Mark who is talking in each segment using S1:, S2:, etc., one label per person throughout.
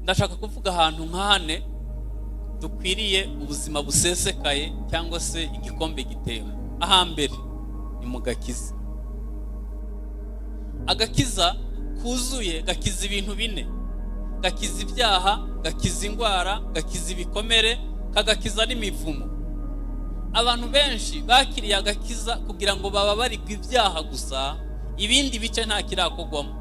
S1: ndashaka kuvuga ahantu nk'ahane dukwiriye ubuzima busesekaye cyangwa se igikombe gitewe. Ahambere ni mu gakiza. Agakiza kuzuye gakiza ibintu bine: gakiza ibyaha, gakiza indwara, gakiza ibikomere, kagakiza n'imivumo. Abantu benshi bakiriye agakiza kugira ngo bababarirwe ibyaha gusa, ibindi bice nta kirakogwamo.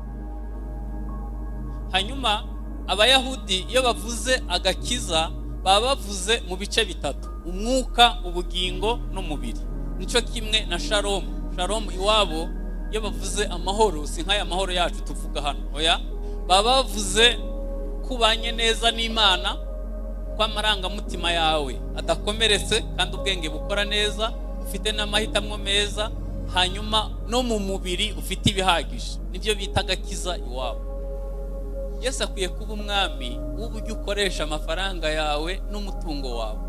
S1: Hanyuma abayahudi iyo bavuze agakiza baba bavuze mu bice bitatu: umwuka, ubugingo n'umubiri. Nico kimwe na shalom. Shalom iwabo iyo bavuze amahoro si nk'aya mahoro yacu tuvuga hano, oya, baba bavuze kubanye neza n'Imana, kwa marangamutima yawe adakomeretse kandi ubwenge bukora neza, ufite n'amahitamo meza, hanyuma no mu mubiri ufite ibihagije. Nibyo bita agakiza iwabo. Yesu akwiye kuba umwami w'uburyo ukoresha amafaranga yawe n'umutungo wawe.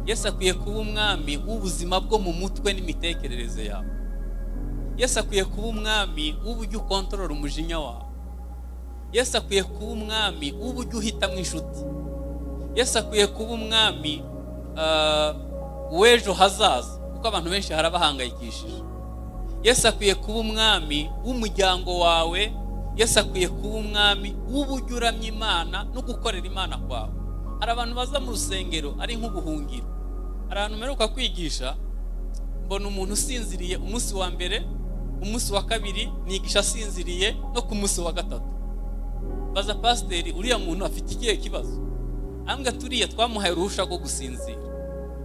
S1: Yesu akwiye kuba umwami w'ubuzima bwo mu mutwe n'imitekerereze yawe. Yesu akwiye kuba umwami w'uburyo ukontorora umujinya wawe. Yesu akwiye kuba umwami w'uburyo uhitamo inshuti. Yesu akwiye kuba umwami w'ejo hazaza, kuko abantu benshi harabahangayikishije. Yesu akwiye kuba umwami w'umuryango wawe. Yesu akwiye kuba umwami w'uburyo uramya Imana no gukorera Imana kwawe. Hari abantu baza mu rusengero ari nk'ubuhungiro. Hari abantu meruka kwigisha, mbona umuntu usinziriye umunsi wa mbere, umunsi wa kabiri nigisha asinziriye, no ku munsi wa gatatu. Baza pasiteri, uriya muntu afite ikihe kibazo? Ambwa turiya twamuhaye uruhusha rwo gusinzira.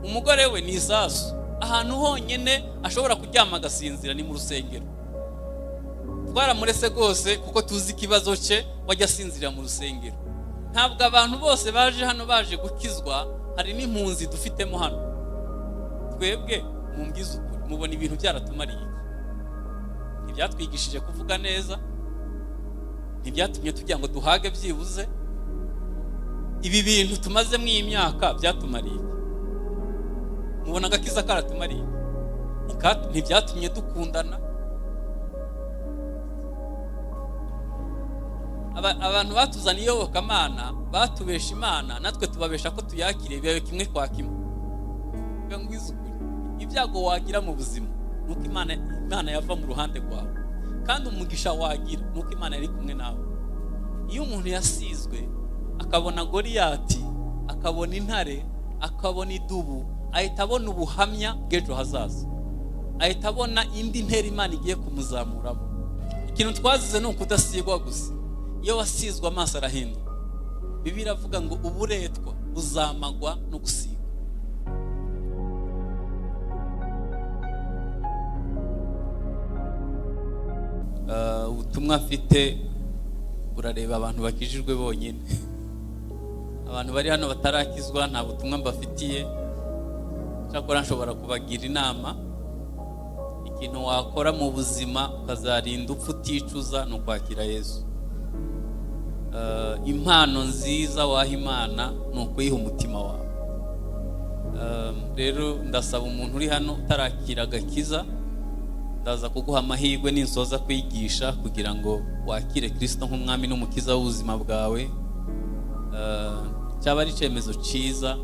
S1: Umugore we ni isasu, ahantu honyine ashobora kuryama agasinzira ni mu rusengero. Twaramurese rwose kuko tuzi ikibazo cye, wajya asinzira mu rusengero. Ntabwo abantu bose baje hano baje gukizwa, hari n'impunzi dufitemo hano. Twebwe mumbwiza ukuri, mubona ibintu byaratumariye iki? Ntibyatwigishije kuvuga neza, ntibyatumye tugira ngo duhage byibuze. Ibi bintu tumaze mu iyi myaka byatumariye iki? Mubona agakiza karatumariye iki? Ntibyatumye dukundana. Abantu batuzaniye iyobokamana batubesha Imana, natwe tubabesha ko tuyakiriye, bibaye kimwe kwa kimwe. Ngwiza ukuri, ibyago wagira mu buzima nuko Imana yava mu ruhande rwawe, kandi umugisha wagira nuko Imana yari kumwe nawe. Iyo umuntu yasizwe akabona Goliyati, akabona intare, akabona idubu, ahita abona ubuhamya bw'ejo hazaza, ahita abona indi ntera Imana igiye kumuzamuramo. Ikintu twazize ni ukudasigwa gusa. Iyo wasizwe amaso arahinduka. Bibiliya iravuga ngo uburetwa buzamagwa no gusigwa. Ubutumwa afite burareba abantu bakijijwe bonyine. Abantu bari hano batarakizwa nta butumwa mbafitiye. Cyakora nshobora kubagira inama. Ikintu wakora mu buzima ukazarinda upfa uticuza no kwakira Yesu. Impano nziza waha Imana ni ukuyiha umutima wawe. Rero ndasaba umuntu uri hano utarakira agakiza, ndaza kuguha amahirwe n'insoza kwigisha kugira ngo wakire Kristo nk'umwami n'umukiza w'ubuzima bwawe. Cyaba ari icyemezo cyiza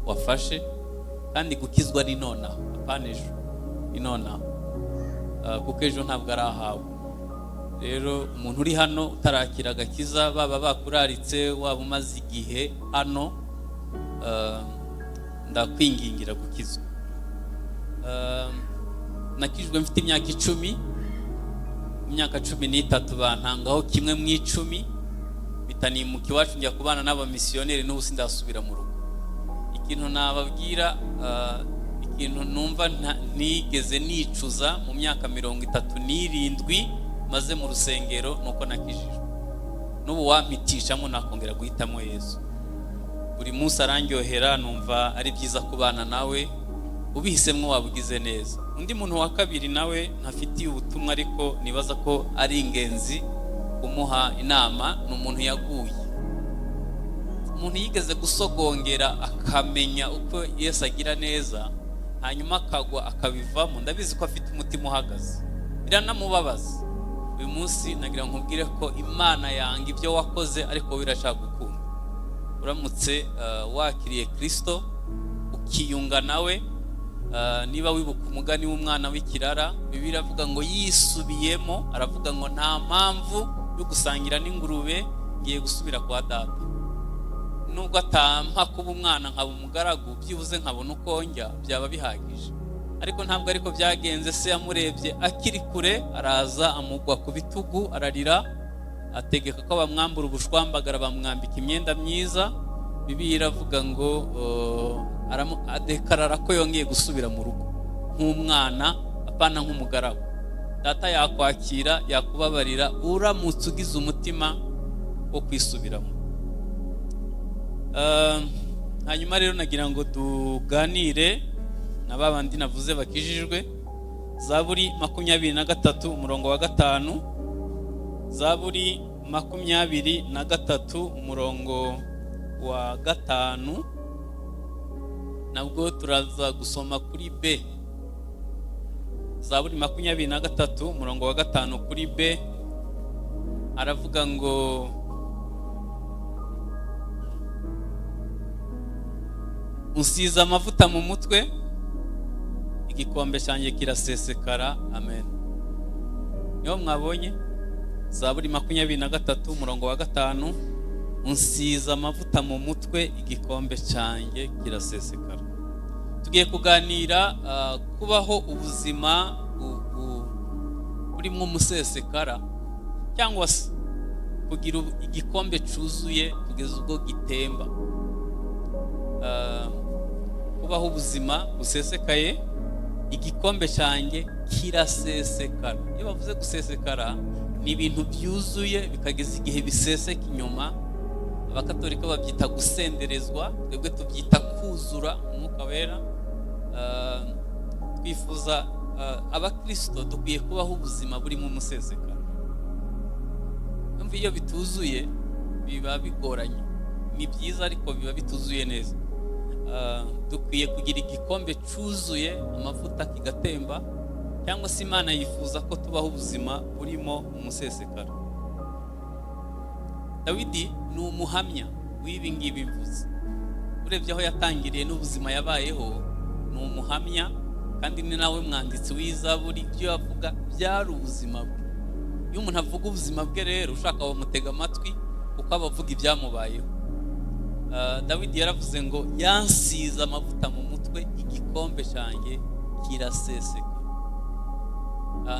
S1: wafashe, kandi gukizwa ni nonaha, apana ejo, ni nonaha, kuko ejo ntabwo ari ahawe. Rero umuntu uri hano utarakira agakiza, baba bakuraritse waba umaze igihe hano, ndakwingingira gukizwa. Nakijwe mfite imyaka 10, imyaka 13 bantangaho kimwe mu 10, bitanimuka iwacu njya kubana n'abamisiyoneri, n'ubu sindasubira mu rugo. Ikintu nababwira, ikintu numva nigeze nicuza mu myaka 37 maze mu rusengero nuko nakijijwe. N'ubu wampitishamo nakongera guhitamo Yesu. Buri munsi arangyohera, numva ari byiza kubana nawe, ubihisemwo wabugize neza. Undi muntu wa kabiri nawe ntafitiye ubutumwa ariko nibaza ko ari ingenzi kumuha inama, n'umuntu yaguye. Umuntu yigeze gusogongera akamenya uko Yesu agira neza, hanyuma akagwa akabivamo. Ndabizi ko afite umutima uhagaze, biranamubabaza. uyu munsi nagira nkubwire ko Imana yanga ibyo wakoze ariko wirashaka gukunda. Uramutse wakiriye Kristo ukiyunga nawe, niba wibuka umugani w'umwana w'ikirara, Bibiliya avuga ngo yisubiyemo, aravuga ngo nta mpamvu yo gusangira n'ingurube, ngiye gusubira kwa data. Nubwo atampa kuba umwana nkaba umugaragu, byibuze nkabona uko njya, byaba bihagije. Ariko ntabwo ariko byagenze. Se yamurebye akiri kure, araza amugwa ku bitugu, ararira, ategeka ko bamwambura ubushwambagara, bamwambika imyenda myiza. Bibiliya iravuga ngo adekarara ko yongeye gusubira mu rugo nk'umwana, apana nk'umugaragu. Data yakwakira, yakubabarira uramutse ugize umutima wo kwisubiramo. Hanyuma rero nagira ngo tuganire na babandi navuze bakijijwe. Zaburi 23 umurongo wa 5, Zaburi 23 umurongo wa 5, nabwo turaza gusoma kuri B. Zaburi 23 umurongo wa 5 kuri B, aravuga ngo unsize amavuta mu mutwe, igikombe cyanjye kirasesekara. Amen. Niyo mwabonye Zaburi 23 umurongo wa 5, unsize amavuta mu mutwe, igikombe cyanjye kirasesekara. Tugiye kuganira kubaho ubuzima burimo umusesekara, cyangwa se kugira igikombe cyuzuye kugeza ubwo gitemba. Kubaho ubuzima busesekaye, igikombe cyanjye kirasesekara. Iyo bavuze gusesekara, ni ibintu byuzuye bikageza igihe biseseka inyuma. Abakatolika babyita gusenderezwa, twebwe tubyita kuzura umwuka wera. Twifuza abakristo dukwiye kubaho ubuzima burimo umusesekara. Iyo bituzuye biba bigoranye. Ni byiza ariko biba bituzuye neza. Dukwiye kugira igikombe cyuzuye amavuta kigatemba, cyangwa se Imana yifuza ko tubaho ubuzima burimo umusesekara. Dawidi ni umuhamya w'ibi ngibi mvuze. Urebye aho yatangiriye n'ubuzima yabayeho, ni umuhamya, kandi ni nawe mwanditsi w'Izaburi. Ibyo yavuga byari ubuzima bwe. Iyo umuntu avuga ubuzima bwe rero, ushaka bamutega amatwi kuko abavuga ibyamubayeho. Dawidi yaravuze ngo yansize amavuta mu mutwe, igikombe cyanjye kiraseseka.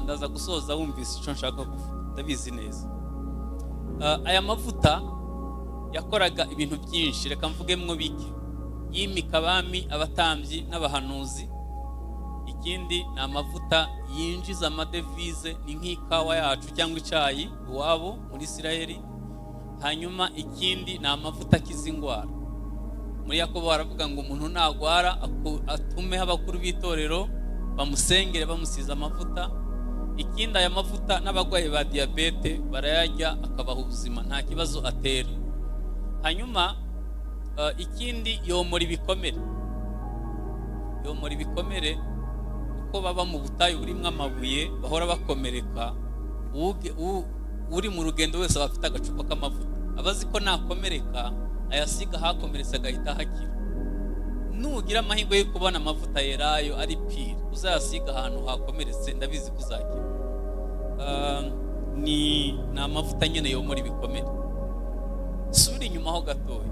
S1: Ndaza gusoza wumvise icyo nshaka kuvuga, ndabizi neza. Aya mavuta yakoraga ibintu byinshi, reka mvugemwo bike. Yimika abami, abatambyi n'abahanuzi. Ikindi ni amavuta yinjiza amadevize, ni nk'ikawa yacu cyangwa icyayi iwabo muri Isiraheli. Hanyuma ikindi ni amavuta akiza indwara. Muri Yakobo baravuga ngo umuntu nagwara atume abakuru b'itorero bamusengere bamusiza amavuta. Ikindi aya mavuta n'abagwayi ba diabete barayarya akabaha ubuzima, nta kibazo atera. Hanyuma ikindi yomora ibikomere. Yomora ibikomere uko baba mu butayu burimo amabuye bahora bakomereka. Uri mu rugendo wese bafite agacupa k'amavuta, abazi ko nakomereka ayasiga hakomeretse agahita hakira. Nugira amahirwe yo kubona amavuta yerayo ari pire, uzayasiga ahantu hakomeretse, ndabizi kuzakira. Ni amavuta nyene yomora ibikomere. Subira inyuma ho gatoya.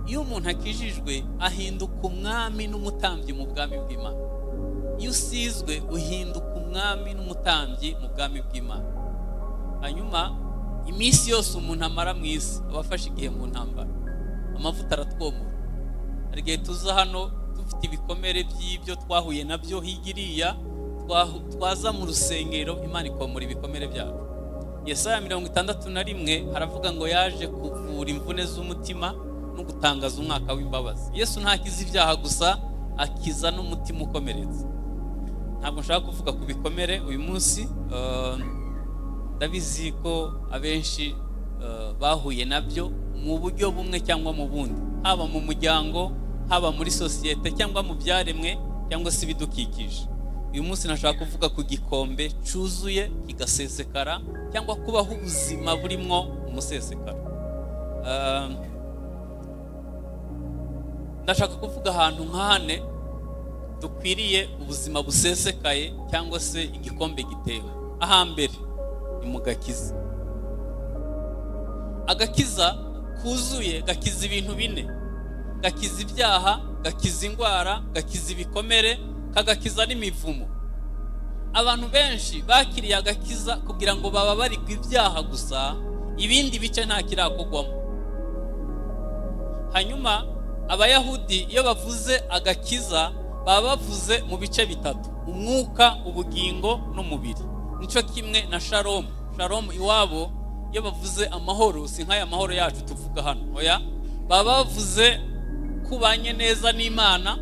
S1: Iyo umuntu akijijwe ahinduka umwami n'umutambyi mu bwami bw'Imana. Iyo usizwe uhinduka umwami n'umutambyi mu bwami bw'Imana. Hanyuma iminsi yose umuntu amara mu isi abafashe igihe mu ntambara, amavuta aratwomora. Hari igihe tuza hano dufite ibikomere by'ibyo twahuye nabyo higiriya, twaza mu rusengero Imana ikomora ibikomere byacu. Yesaya 61 haravuga ngo yaje kuvura imvune z'umutima no gutangaza umwaka w'imbabazi. Yesu ntakiza ibyaha gusa, akiza n'umutima ukomeretse. Ntabwo nshaka kuvuga ku bikomere uyu munsi. Ndabizi ko abenshi bahuye nabyo mu buryo bumwe cyangwa mu bundi, haba mu muryango, haba muri sosiyete, cyangwa mu byaremwe, cyangwa se ibidukikije. uyu munsi nashaka kuvuga ku gikombe cyuzuye kigasesekara cyangwa kubaho ubuzima burimo umusesekara. Ndashaka kuvuga ahantu nk'ahane dukwiriye ubuzima busesekaye cyangwa se igikombe gitewe. Ahambere ni mu gakiza. Agakiza kuzuye gakiza ibintu bine: gakiza ibyaha, gakiza indwara, gakiza ibikomere, kagakiza n'imivumo. Abantu benshi bakiriye agakiza kugira ngo baba bari ku ibyaha gusa, ibindi bice nta kirakogwamo. Hanyuma abayahudi iyo bavuze agakiza baba bavuze mu bice bitatu: umwuka, ubugingo n'umubiri. Nico kimwe na shalom. Shalom iwabo iyo bavuze amahoro si nk'aya mahoro yacu tuvuga hano, oya, baba bavuze kubanye neza n'Imana,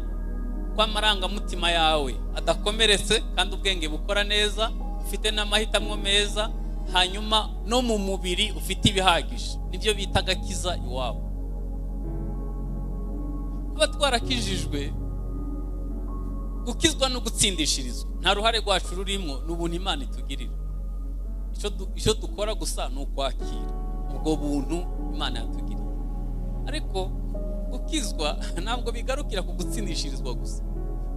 S1: kwa marangamutima yawe adakomeretse kandi ubwenge bukora neza, ufite n'amahitamo meza, hanyuma no mu mubiri ufite ibihagije. Nibyo bita agakiza iwabo. Kuba twarakijijwe, gukizwa no gutsindishirizwa nta ruhare rwacu rurimo, n'ubuntu Imana itugirira. Icyo dukora gusa ni ukwakira ubwo buntu Imana yatugiriye. Ariko gukizwa ntabwo bigarukira ku gutsindishirizwa gusa.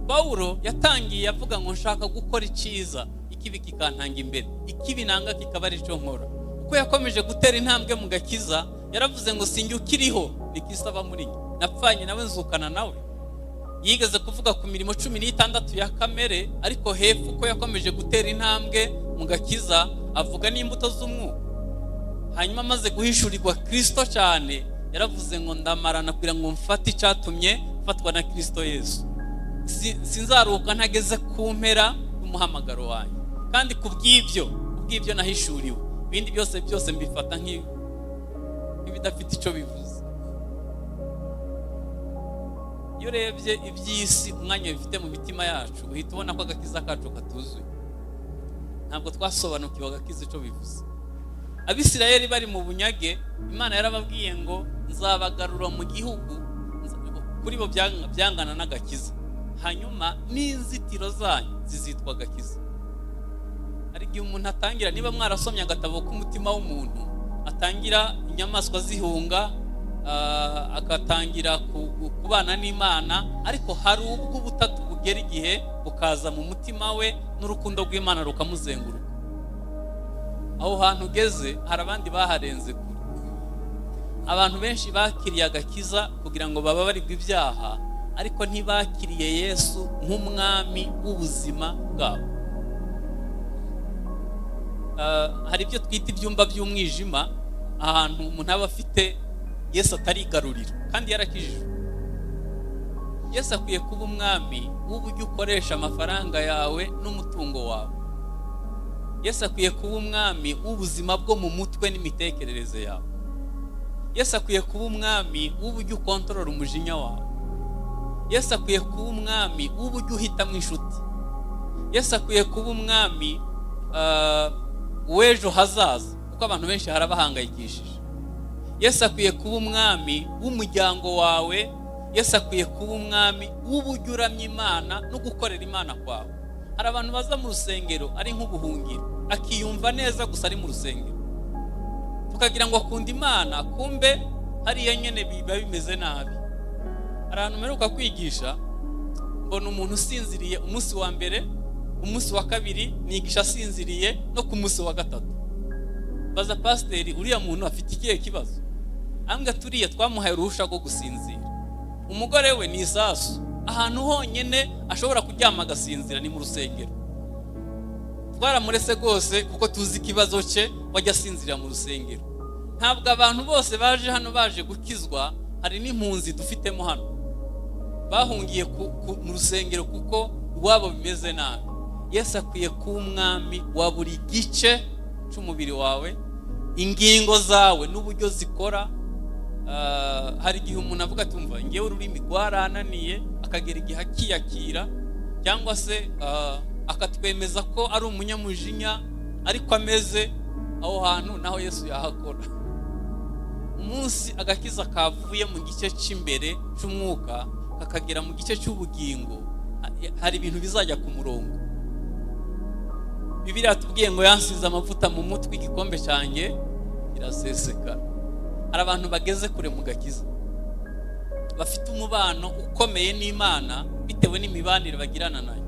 S1: Pawulo yatangiye avuga ngo nshaka gukora icyiza, ikibi kikantanga imbere, ikibi nanga kikaba ari cyo nkora. Uko yakomeje gutera intambwe mu gakiza, yaravuze ngo sinjye ukiriho, nikisaba muri njye, napfanye nawe nzukana nawe. Yigeze kuvuga ku mirimo 16 ya kamere, ariko hepfo uko yakomeje gutera intambwe mu gakiza avuga n'imbuto z'umwuka. Hanyuma amaze guhishurirwa Kristo cyane, yaravuze ngo ndamarana kugira ngo mfate icyatumye mfatwa na Kristo Yesu. Sinzaruka ntageze ku mpera y'umuhamagaro wanjye, kandi kubw'ibyo nahishuriwe. Ibindi byose mbifata nk'ibidafite icyo bivuze. Iyo urebye iby'isi umwanya bifite mu mitima yacu, uhita ubona ko agakiza kacu katuzuye. Ntabwo twasobanukiwe agakiza icyo bivuze. Abisirayeli bari mu bunyage, Imana yarababwiye ngo nzabagarura mu gihugu, kuri bo byangana n'agakiza, hanyuma n'inzitiro zanyu zizitwa agakiza. Hari igihe umuntu atangira, niba mwarasomye agatabo k'umutima w'umuntu, atangira inyamaswa zihunga, agatangira kubana n'Imana, ariko hari ubwo ubutatu bugera igihe bukaza mu mutima we n'urukundo rw'Imana rukamuzenguruka. Aho hantu ugeze hari abandi baharenze kure. Abantu benshi bakiriye agakiza kugira ngo baba bari ibyaha, ariko ntibakiriye Yesu nk'umwami w'ubuzima bwabo. Hari ibyo twita ibyumba by'umwijima, ahantu umuntu aba afite Yesu atarigarurira kandi yarakijijwe. Yesu akwiye kuba umwami w'uburyo ukoresha amafaranga yawe n'umutungo wawe. Yesu akwiye kuba umwami w'ubuzima bwo mu mutwe n'imitekerereze yawe. Yesu akwiye kuba umwami w'uburyo ukontorora umujinya wawe. Yesu akwiye kuba umwami w'uburyo uhitamo inshuti. Yesu akwiye kuba umwami w'ejo hazaza, kuko abantu benshi harabahangayikishije. Yesu akwiye kuba umwami w'umuryango wawe. Yesu akwiye kuba umwami w'uburyo uramya Imana no gukorera Imana kwawe. Hari abantu baza mu rusengero ari nk'ubuhungiro, akiyumva neza gusa ari mu rusengero, tukagira ngo akunda Imana, kumbe hariya nyene biba bimeze nabi. Hari ahantu mperuka kwigisha, mbona umuntu usinziriye umunsi wa mbere, umunsi wa kabiri nigisha asinziriye, no ku munsi wa gatatu. Baza pasiteri, uriya muntu afite ikihe kibazo? Ambwa turiya twamuhaye uruhusha rwo gusinzira. Umugore we ni isasu, ahantu honyene ashobora kuryama agasinzira ni mu rusengero. Twaramurese rwose kuko tuzi ikibazo cye, wajya asinzira mu rusengero. Ntabwo abantu bose baje hano baje gukizwa, hari n'impunzi dufitemo hano bahungiye mu rusengero kuko iwabo bimeze nabi. Yesu akwiye kuba umwami wa buri gice cy'umubiri wawe, ingingo zawe n'uburyo zikora. Hari igihe umuntu avuga ati umva ngewe ururimi rwarananiye, akagera igihe akiyakira, cyangwa se akatwemeza ko ari umunyamujinya ariko ameze aho hantu, naho Yesu yahakora. Umunsi agakiza kavuye mu gice cy'imbere cy'umwuka kakagera mu gice cy'ubugingo, hari ibintu bizajya ku murongo. Bibiliya tubwiye ngo yansize amavuta mu mutwe, igikombe cyanjye kirasesekara. Hari abantu bageze kure mu gakiza, bafite umubano ukomeye n'Imana bitewe n'imibanire bagirana nayo.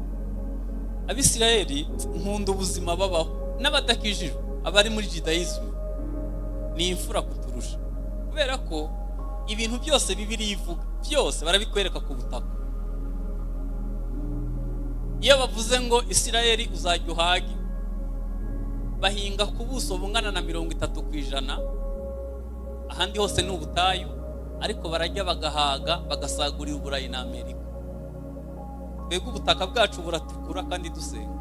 S1: Abisirayeli nkunda ubuzima babaho, n'abadakijijwe abari muri Judaism ni imfura kuturusha, kubera ko ibintu byose Bibiliya ivuga byose barabikwereka ku butaka. Iyo bavuze ngo Isirayeli uzajya uhage, bahinga ku buso bungana na 30%, ahandi hose ni ubutayu, ariko barajya bagahaga bagasagurira Uburayi na Amerika. Twebwe ubutaka bwacu buratukura kandi dusenga,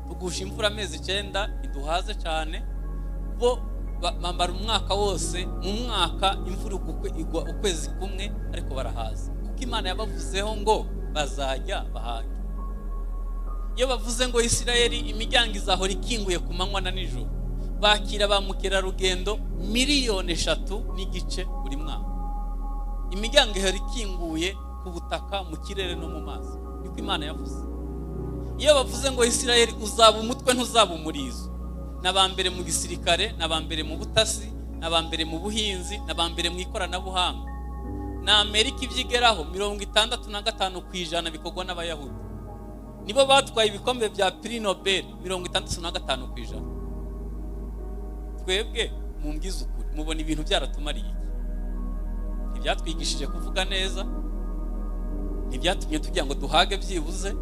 S1: tugusha imvura amezi 9 iduhaze cyane, bo bambara umwaka wose, mu mwaka imvura igwa ukwezi kumwe, ariko barahaza kuko Imana yabavuzeho ngo bazajya bahage. Iyo bavuze ngo Isirayeli imiryango izahora ikinguye ku manywa na nijoro, bakira ba mukerarugendo 3 miliyoni n'igice buri mwaka. Imiryango ihora ikinguye ku butaka, mu kirere no mu mazi, niko Imana yavuze. Iyo bavuze ngo Isirayeli uzaba umutwe ntuzaba umurizo, nabambere mu gisirikare, nabambere mu butasi, nabambere mu buhinzi, nabambere mu ikoranabuhanga, na Amerika ivyigeraho 65% bikorwa n'Abayahudi. Nibo batwaye ibikombe bya Prix Nobel 65%. Twebwe mumbwiza ukuri, mubona ibintu byaratumariye iki? Ntibyatwigishije kuvuga neza, ntibyatumye tugira ngo duhage byibuze.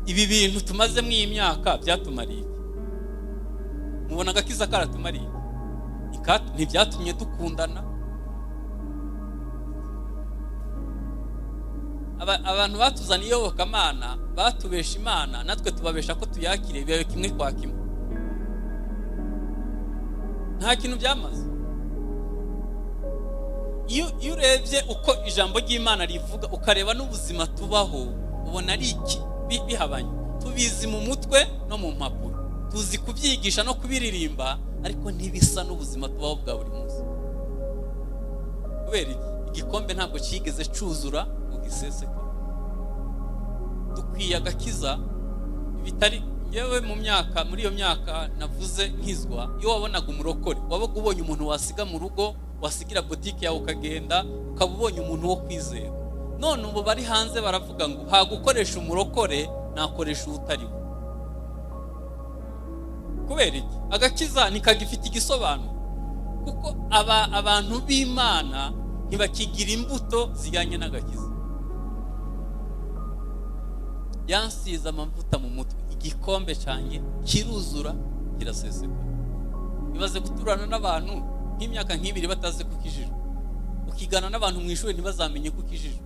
S1: Ibi bintu tumaze mu imyaka byatumariye iki? Mubona agakiza karatumariye iki? Ntibyatumye dukundana. Abantu batuzaniye iyobokamana batubesha Imana, natwe tubabesha ko tuyakire, bibaye kimwe kwa kimwe. Nta kintu byamaze. Iyo urebye uko ijambo ry'Imana rivuga, ukareba n'ubuzima tubaho, ubona ari iki bihabanye. Tubizi mu mutwe no mu mpapuro, tuzi kubyigisha no kubiririmba, ariko ntibisa n'ubuzima tubaho bwa buri munsi. Kubera igikombe ntabwo kigeze cyuzura ugiseseka. Dukwiye agakiza bitari yewe muri iyo myaka navuze nkizwa. Iyo wabonaga umurokore, wabaga ubonye umuntu wasiga mu rugo, wasigira boutique yawe ukagenda, ukaba ubonye umuntu wo kwizera. None ubu bari hanze baravuga ngo hagukoresha umurokore, nakoresha utariwe. Kubera iki? Agakiza nikagifite igisobanuro, kuko abantu b'Imana ntibakigira imbuto zijyanye n'agakiza. Yansize amavuta mu mutwe, igikombe cyanjye kiruzura kiraseseka. Ibaze guturana n'abantu nk'imyaka 2 bataze kukijijwe, ukigana n'abantu mu ishuri ntibazamenye kukijijwe,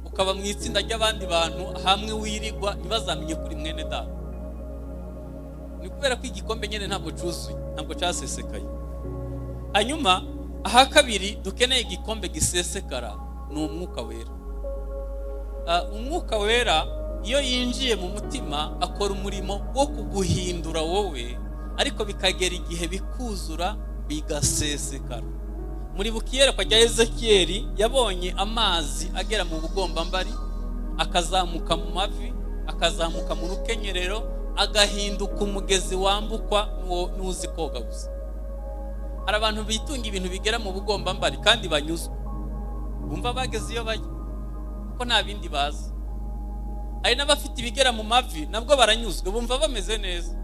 S1: ukaba mu itsinda ry'abandi bantu hamwe wirigwa ntibazamenye kuri mwene data. Ni kubera ko igikombe nyene ntabwo cyuzuye, ntabwo cyasesekaye. Hanyuma aha kabiri dukeneye igikombe gisesekara ni umwuka wera. Umwuka wera iyo yinjiye mu mutima akora umurimo wo kuguhindura wowe, ariko bikagera igihe bikuzura bigasesekara. Muri bukiyera kwa Ezekiyeli yabonye amazi agera mu bugombambari, akazamuka mu mavi, akazamuka mu rukenyerero, agahinduka umugezi wambukwa n'uzi koga gusa. Hari abantu bitunga ibintu bigera mu bugombambari kandi banyuzwa, bumva bageze iyo bajya kuko nta bindi bazi. Hari n'abafite ibigera mu mavi nabwo baranyuzwe, bumva bameze neza.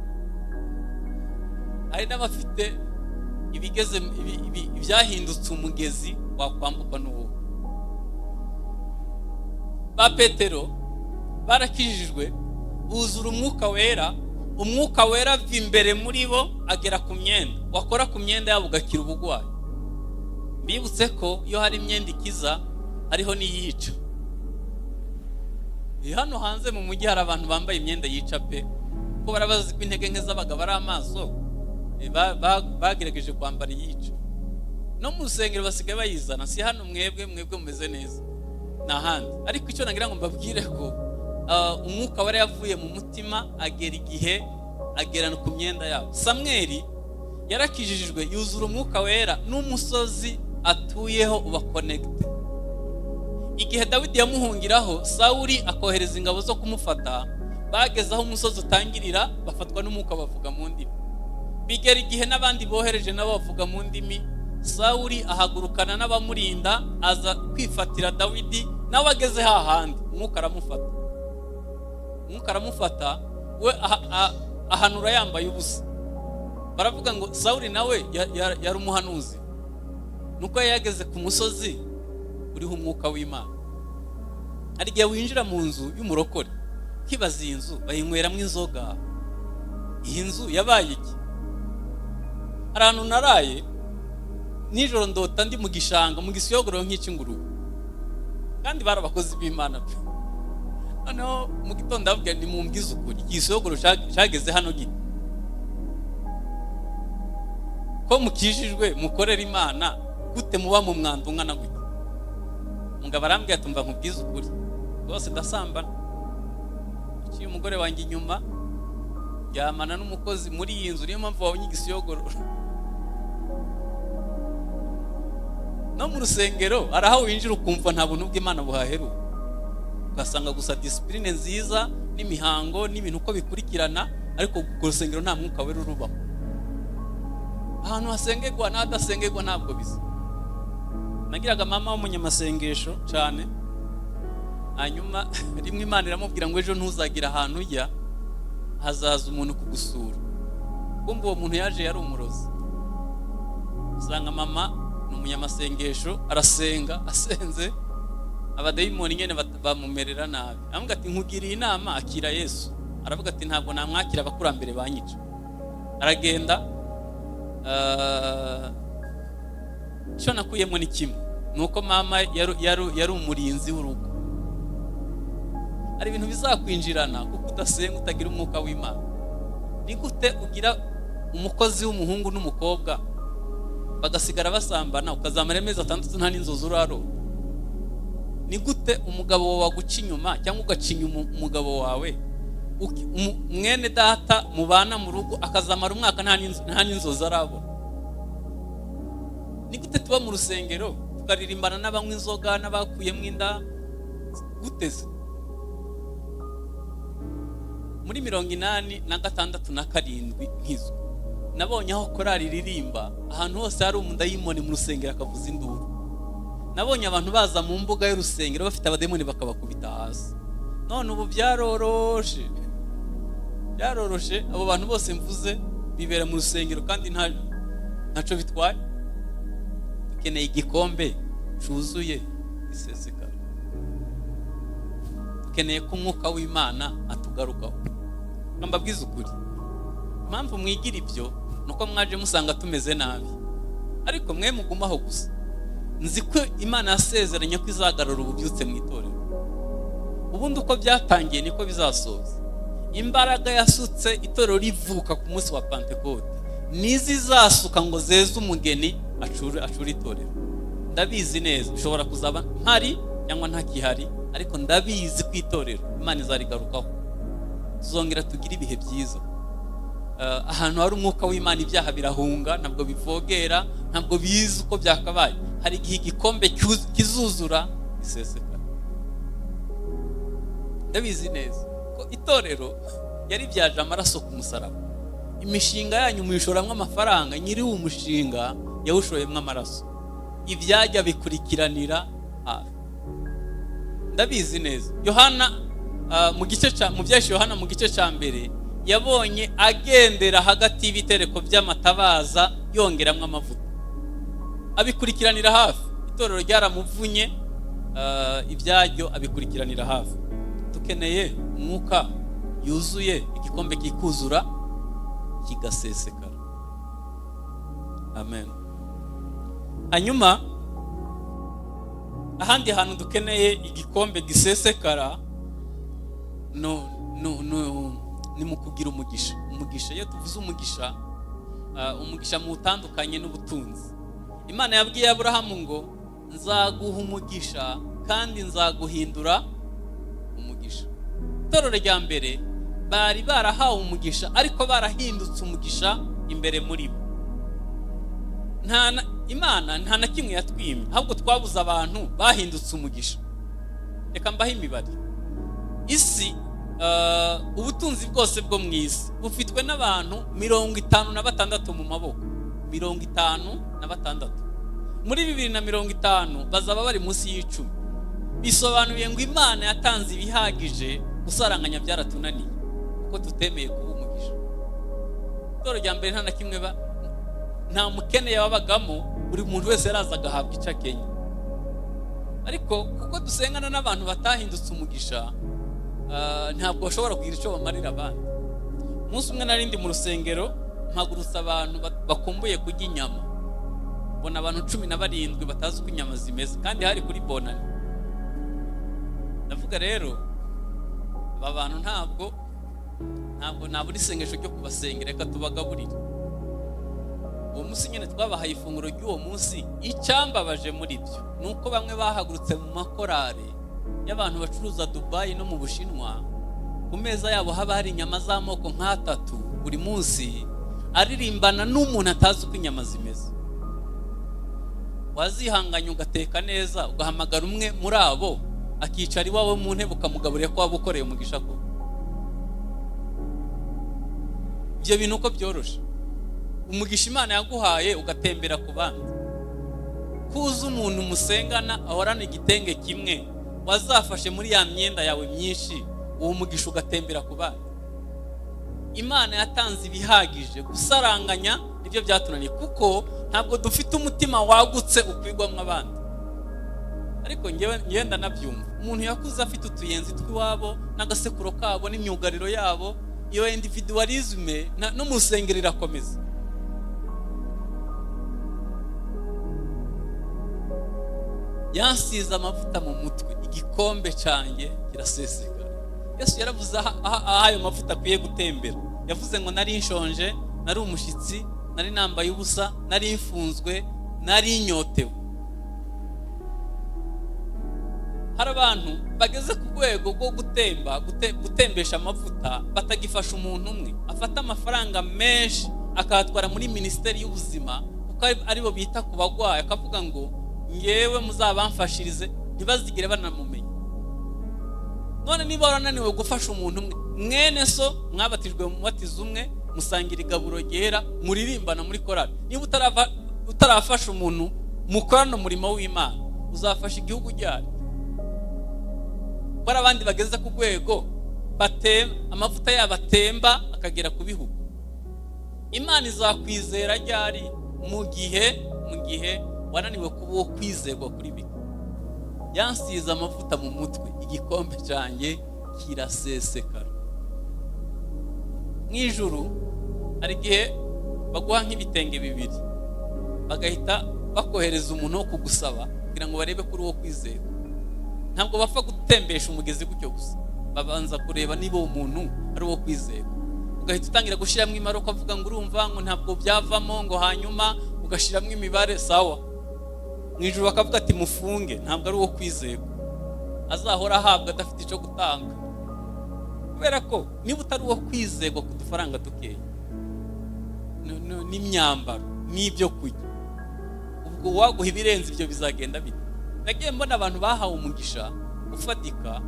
S1: Hari n'abafite ibigeze ibyahindutse umugezi wakwambukwa n'uwo. Ba Petero barakijijwe, buzura umwuka wera. Umwuka wera ava imbere muri bo agera ku myenda, wakora ku myenda yabo ugakira ubugwayi. Bibutse ko iyo hari imyenda ikiza hariho n'iyica. Hano hanze mu mujyi hari abantu bambaye imyenda yica pe, ko barabazi ko intege nke z'abagabo ari amaso, bagerageje kwambara iyica. No mu rusengero basigaye bayizana, si hano mwebwe mumeze neza n'ahandi. Ariko icyo nagira ngo mbabwire ko umwuka wera yavuye mu mutima agera igihe agerana ku myenda yabo. Samweli yarakijijwe yuzura umwuka wera, n'umusozi atuyeho uba connected. Igihe Dawidi yamuhungiraho, Sawuli akohereza ingabo zo kumufata, bageze aho umusozi utangirira bafatwa n'umwuka bavuga mu ndimi. Bigera igihe n'abandi bohereje nabo bavuga mu ndimi. Sawuli ahagurukana n'abamurinda aza kwifatira Dawidi, nawe ageze hahandi umwuka aramufata we ahanura yambaye ubusa. Baravuga ngo Sawuli nawe yari umuhanuzi, nuko yageze ku musozi uriho umwuka w'Imana. Hari igihe winjira mu nzu y'umurokore kibaza iyi nzu bayinyweramo inzoga, iyi nzu yabaye iki? Hari ahantu naraye nijoro ndota ndi mu gishanga mu gisiyogoro nk'ikingurube, kandi bari abakozi b'Imana pe. Noneho mu gitondo ndavuga ndi mumbwiza ukuri, igisiyogoro cyageze hano gite ko mukijijwe mukorera Imana, gute muba mu mwanda ungana gute? Mugabo arambwira ati mva nkubwiza ukuri rwose ndasambana. Iki umugore wanjye inyuma yamana n'umukozi muri iyi nzu, niyo mpamvu wabonye igisiyogoro. No mu rusengero araho winjira ukumva nta buntu bw'Imana buhaheruka, ugasanga gusa discipline nziza n'imihango n'ibintu uko bikurikirana, ariko ku rusengero nta mwuka wera urubaho. Ahantu hasengerwa n'ahadasengerwa ntabwo bisa. Nagiraga mama w'umunyamasengesho cyane, hanyuma rimwe Imana iramubwira ngo ejo ntuzagira ahantu ujya, hazaza umuntu kugusura. Kumva uwo muntu yaje yari umurozi. Usanga mama ni umunyamasengesho, arasenga, asenze abadayimoni nyene bamumerera nabi. Amuga ati nkugiriye inama akira Yesu. Aravuga ati ntabwo namwakira abakurambere banyica. Aragenda cyo nakuyemo ni kimwe, nuko mama yari umurinzi w'urugo. Ari ibintu bizakwinjirana kuko udasenga utagira umwuka w'Imana. Ni gute ugira umukozi w'umuhungu n'umukobwa bagasigara basambana, ukazamara amezi 6 nta n'inzozi uraro? Ni gute umugabo wawe aguca inyuma cyangwa ugacinya umugabo wawe, mwene data mubana mu rugo akazamara umwaka nta n'inzozi arabona? Ni gute tuba mu rusengero tukaririmbana n'abanywa inzoga n'abakuyemo inda? Guteze muri 86 na 7 nkizwe nabonye aho korari ririmba, ahantu hose hari umudayimoni mu rusengero akavuza induru. Nabonye abantu baza mu mbuga y'urusengero bafite abademoni bakabakubita hasi. None ubu byaroroshe, abo bantu bose mvuze bibera mu rusengero kandi ntaco bitwaye. Dukeneye igikombe cyuzuye gisesekara. Dukeneye ko umwuka w'Imana atugarukaho. Mbabwiza ukuri, impamvu mwigira ibyo nuko mwaje musanga tumeze nabi, ariko mwe mugumaho gusa. Nzi ko Imana yasezeranye ko izagarura ububyutse mu itorero. Ubundi uko byatangiye niko bizasoza. Imbaraga yasutse itorero rivuka ku munsi wa Pentecote nizizasuka ngo zeze umugeni acura itorero. Ndabizi neza ushobora kuzaba ntari cyangwa ntakihari, ariko ndabizi ko itorero Imana izarigarukaho. Tuzongera tugira ibihe byiza. Ahantu hari umwuka w'Imana ibyaha birahunga, ntabwo bivogera, ntabwo bizi uko byakabaye. Hari igihe igikombe kizuzura gisesekara. Ndabizi neza ko itorero yari byaje amaraso ku musaraba. Imishinga yanyu muyishoramwe amafaranga, nyiri umushinga yawushoyemwe amaraso. Ibyajya bikurikiranira hafi. Ndabizi neza. Yohana mu byinshi Yohana mu gice cya mbere yabonye agendera hagati y'ibitereko by'amatabaza yongeramwe amavuta. Abikurikiranira hafi. Itorero ryaramuvunye, ibyajyo abikurikiranira hafi. Dukeneye umwuka yuzuye, igikombe kikuzura kigasesekara. Amen. Hanyuma ahandi hantu dukeneye igikombe gisesekara ni mu kugira umugisha. Umugisha, iyo tuvuze umugisha, umugisha mu utandukanye n'ubutunzi. Imana yabwiye Aburahamu ngo nzaguha umugisha kandi nzaguhindura umugisha. Itorero rya mbere bari barahawe umugisha, ariko barahindutse umugisha imbere muri bo. Imana nta na kimwe yatwimye, ahubwo twabuze abantu bahindutse umugisha. Reka mbahe imibare. Isi ubutunzi bwose bwo mu isi bufitwe n'abantu 56 mu maboko. 56 muri 2050 bazaba bari munsi y'10. Bisobanuye ngo Imana yatanze ibihagije, gusaranganya byaratunaniye kuko tutemeye kuba umugisha. Toro rya mbere nta na kimwe nta mukene yababagamo, buri muntu wese yarazaga ahabwa icyo akenye. Ariko kuko dusengana n'abantu batahindutse umugisha, ntabwo bashobora kugira icyo bamarira abandi. Umunsi umwe narindi mu rusengero mpagurutsa abantu bakumbuye kurya inyama, mbona abantu 17 batazi uko inyama zimeze, kandi hari kuri bonani. Ndavuga rero aba bantu ntabwo nabura isengesho ryo kubasengera, reka tubagaburire. Uwo munsi nyine twabahaye ifunguro ry'uwo munsi. Icyambabaje muri byo nuko bamwe bahagurutse mu makorari y'abantu bacuruza Dubai no mu Bushinwa, ku meza yabo haba hari inyama z'amoko nk'atatu buri munsi, aririmbana n'umuntu atazi uko inyama zimeze. Wazihanganya ugateka neza, ugahamagara umwe muri abo akicara iwawe mu ntebe ukamugaburira ko waba ukoreye umugisha ko. Ibyo bintu uko byoroshe. Umugisha Imana yaguhaye ugatembera ku bandi. Kuza umuntu musengana ahorana igitenge kimwe, wazafashe muri ya myenda yawe myinshi, uwo mugisha ugatembera ku bandi. Imana yatanze ibihagije, gusaranganya nibyo byatunaniye kuko ntabwo dufite umutima wagutse ukwigwamo abandi. Ariko ngewe ndanabyumva, umuntu yakuze afite utuyenzi tw'iwabo n'agasekuro kabo n'imyugariro yabo, iyo individualisme no mu rusengero irakomeza. Yansize amavuta mu mutwe, igikombe cyanjye kiraseseka. Yesu yaravuze ayo mavuta akwiye gutembera. Yavuze ngo nari nshonje, nari umushitsi, nari nambaye ubusa, nari mfunzwe, nari inyotewe. Hari abantu bageze ku rwego rwo gutembesha amavuta, batagifasha umuntu umwe. Afata amafaranga menshi akatwara muri Minisiteri y'Ubuzima, kuko aribo bita ku bagwayi, akavuga ngo ngewe muzabamfashirize ntibazigire banamumenya. None niba warananiwe gufasha umuntu umwe, mwene so mwabatijwe mu mubatizo umwe, musangira igaburo ryera, muririmbana muri korali, niba utarafasha umuntu mukorana umurimo w'Imana, uzafasha igihugu ryari? Bara abandi bageze ku rwego amavuta yabo atemba akagera ku bihugu. Imana izakwizera ryari? mu gihe wananiwe kuba uwo kwizerwa kuri bike. Yansize amavuta mu mutwe, igikombe cyanjye kirasesekara. Mu ijuru hari igihe baguha nk'ibitenge bibiri, bagahita bakohereza umuntu wo kugusaba kugira ngo barebe kuri uwo kwizerwa. Ntabwo bapfa gutembesha umugezi gutyo gusa, babanza kureba niba uwo muntu ari uwo kwizerwa. Ugahita utangira gushiramo imibare ukavuga ngo urumva ngo ntabwo byavamo, ngo hanyuma ugashiramo imibare sawa. Mu ijuru bakavuga ati mufunge, ntabwo ari uwo kwizerwa, azahora ahabwa adafite icyo gutanga. Kubera ko niba utari uwo kwizerwa ku dufaranga dukeya n'imyambaro n'ibyo kurya, ubwo waguha ibirenze ibyo bizagenda bite? Nagiye mbona abantu bahawe umugisha ufatika,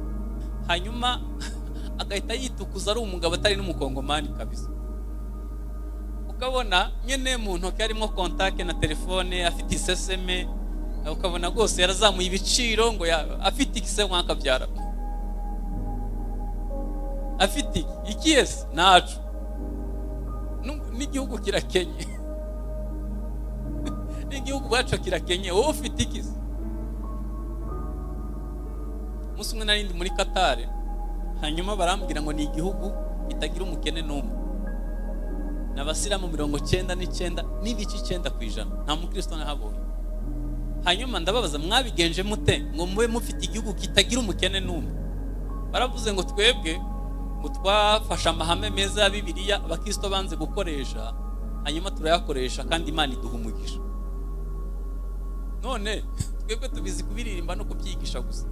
S1: hanyuma agahita yitukuza ari umugabo atari n'umukongomani kabisa. Ukabona nyene mu ntoki harimo kontakte na telefone, afite iseseme, ukabona rwose yarazamuye ibiciro ngo afite ikise mwaka byara. Afite ikiyese nacu n'igihugu kirakenye. N'igihugu bacu kirakenye, wowe ufite ikise. Musi umwe narindi muri Qatar, hanyuma barambwira ngo ni igihugu itagira umukene n'umwe. N'abasiramu 99 n'ibice 9%, nta mukristo nahabonye. Hanyuma ndababaza, mwabigenje mute ngo mube mufite igihugu kitagira umukene n'umwe? Baravuze ngo twebwe ngo twafasha amahame meza ya Bibiliya abakristo banze gukoresha, hanyuma turayakoresha kandi Imana iduha umugisha. None twebwe tubizi kubiririmba no kubyigisha gusa.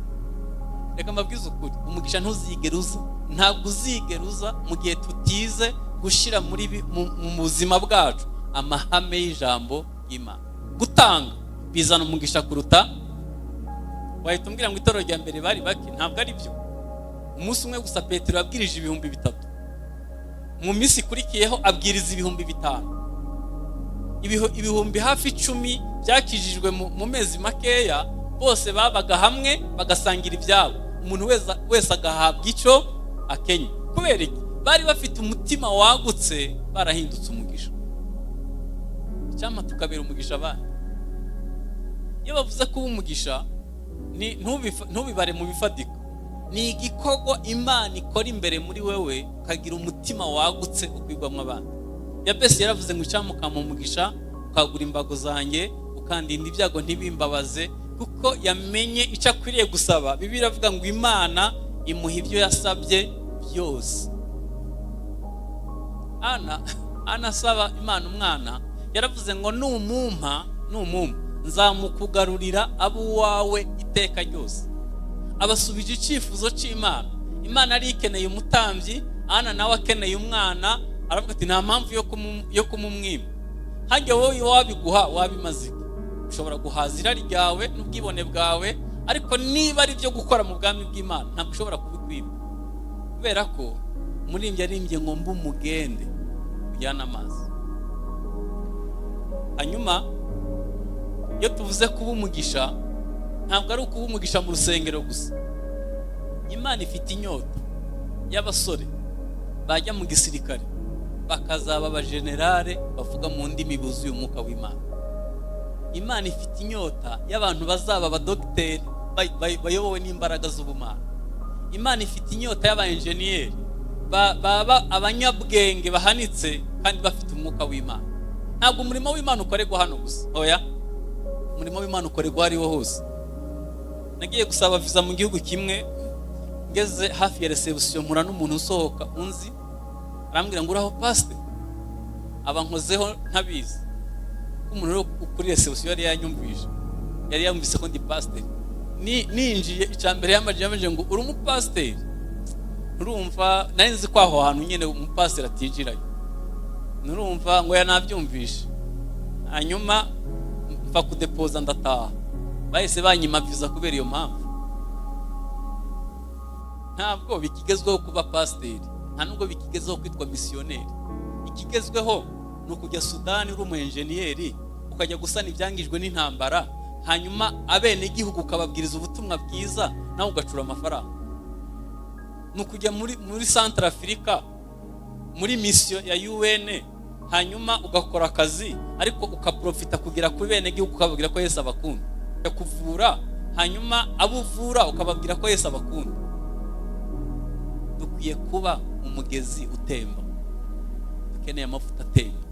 S1: Reka mbabwize ukuri, umugisha ntuzigeruza, ntabwo uzigeruza mu gihe tutize gushira mu buzima bwacu amahame y'ijambo y'Imana. Gutanga bizana umugisha kuruta wahita umbwira ngo itoro rya mbere bari bake, ntabwo ari byo. umunsi umwe gusa Petero yabwirije 3,000. Mu minsi ikurikiyeho abwiriza 5,000. Ibihumbi hafi 10 byakijijwe mu mezi makeya, bose babaga hamwe bagasangira ibyabo, umuntu wese agahabwa icyo akenye. Kubera iki? Bari bafite umutima wagutse, barahindutse umugisha. Icyampa tukabera umugisha abandi. Iyo bavuze kuba umugisha, ntubibare mu bifatika. Ni igikorwa Imana ikora imbere muri wewe, ukagira umutima wagutse ukwigwamo abandi. Yabesi yaravuze ngo icyamukama umugisha, ukagura imbago zanjye, ukandinda ibyago ntibimbabaze, kuko yamenye icyo akwiriye gusaba. Bibiliya iravuga ngo Imana imuha ibyo yasabye byose. Ana asaba Imana umwana, yaravuze ngo numumpa nzamukugarurira abo wawe iteka ryose. Abasubije icyifuzo cy'Imana. Imana ari ikeneye umutambyi, Ana nawe akeneye umwana, aravuga ati nta mpamvu yo kumumwima. Hajya wowe wabiguha wabimaze. Ushobora guhaza irari ryawe n'ubwibone bwawe, ariko niba ari byo gukora mu bwami bw'Imana ntabwo ushobora kubikwima. Kubera ko umuririmbyi yarimbye ngo mbe umugende ujyana amazi. Hanyuma iyo tuvuze kuba umugisha, ntabwo ari ukuba umugisha mu rusengero gusa. Imana ifite inyota y'abasore bajya mu gisirikare bakazaba abajenerale bavuga mu ndimi buzuye umwuka w'Imana. Imana ifite inyota y'abantu bazaba abadogiteri bayobowe n'imbaraga z'ubumana. Imana ifite inyota y'abaenjeniyeri baba abanyabwenge bahanitse kandi bafite umwuka w'Imana. Ntabwo umurimo w'Imana ukorerwa hano gusa, oya, umurimo w'Imana ukorerwa ariho hose. Nagiye gusaba visa mu gihugu kimwe, ngeze hafi ya reception mpura n'umuntu usohoka unzi, arambwira ngo uraho pastor, abankozeho ntabizi. Umuntu kuri reception yari yanyumvise, yari yumvise ko ndi pastor. Ninjiye icambere yamaje ngo uri umupastor. Nurumva nari nzi ko aho hantu nyene umupastor atijirayo. Nurumva ngo yanabyumvishe. Hanyuma mfa kudepoza ndataha. Bahise banyima visa kubera iyo mpamvu. Ntabwo bikigezweho kuba pastor, nta nubwo bikigezweho kwitwa missionnaire. Ikigezweho no kujya Sudani uri umu enjeniyeri, ukajya gusana ibyangijwe n'intambara, hanyuma abene igihugu ukababwiriza ubutumwa bwiza, nawe ugacura amafaranga. No kujya muri Central Africa muri mission ya UN, hanyuma ugakora akazi ariko ukaprofita kugira ku bene igihugu ukababwira ko Yesu abakunda. Kuvura, hanyuma abuvura ukababwira ko Yesu abakunda. Dukwiye kuba umugezi utemba. Dukeneye amavuta atemba.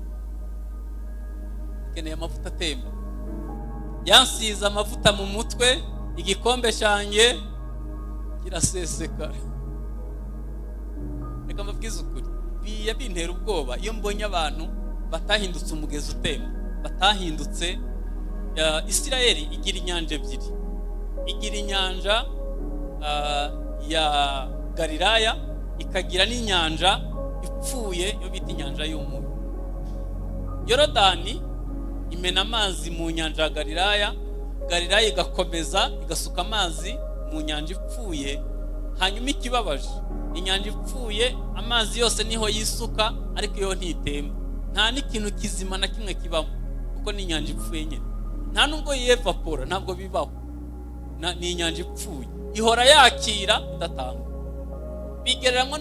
S1: Dukeneye amavuta atemba. Yansize amavuta mu mutwe, igikombe cyanjye kiraseseka. Reka mbabwize ukuri, bintera ubwoba iyo mbonye abantu batahindutse umugezi utemba, batahindutse. Isirayeli igira inyanja ebyiri. Igira inyanja ya Galilaya, ikagira n'inyanja ipfuye yo bita inyanja y'umunyu. Yorodani imena amazi mu nyanja ya Galilaya, Galilaya igakomeza igasuka amazi mu nyanja ipfuye. Hanyuma ikibabaje, inyanja ipfuye amazi yose niho yisuka, ariko yo ntitemba. Nta n'ikintu kizima na kimwe kibamo, kuko ni inyanja ipfuye nyine. Nta nubwo yevapora, ntabwo bibaho. Ni inyanja ipfuye, ihora yakira idatanga. Bigereranywa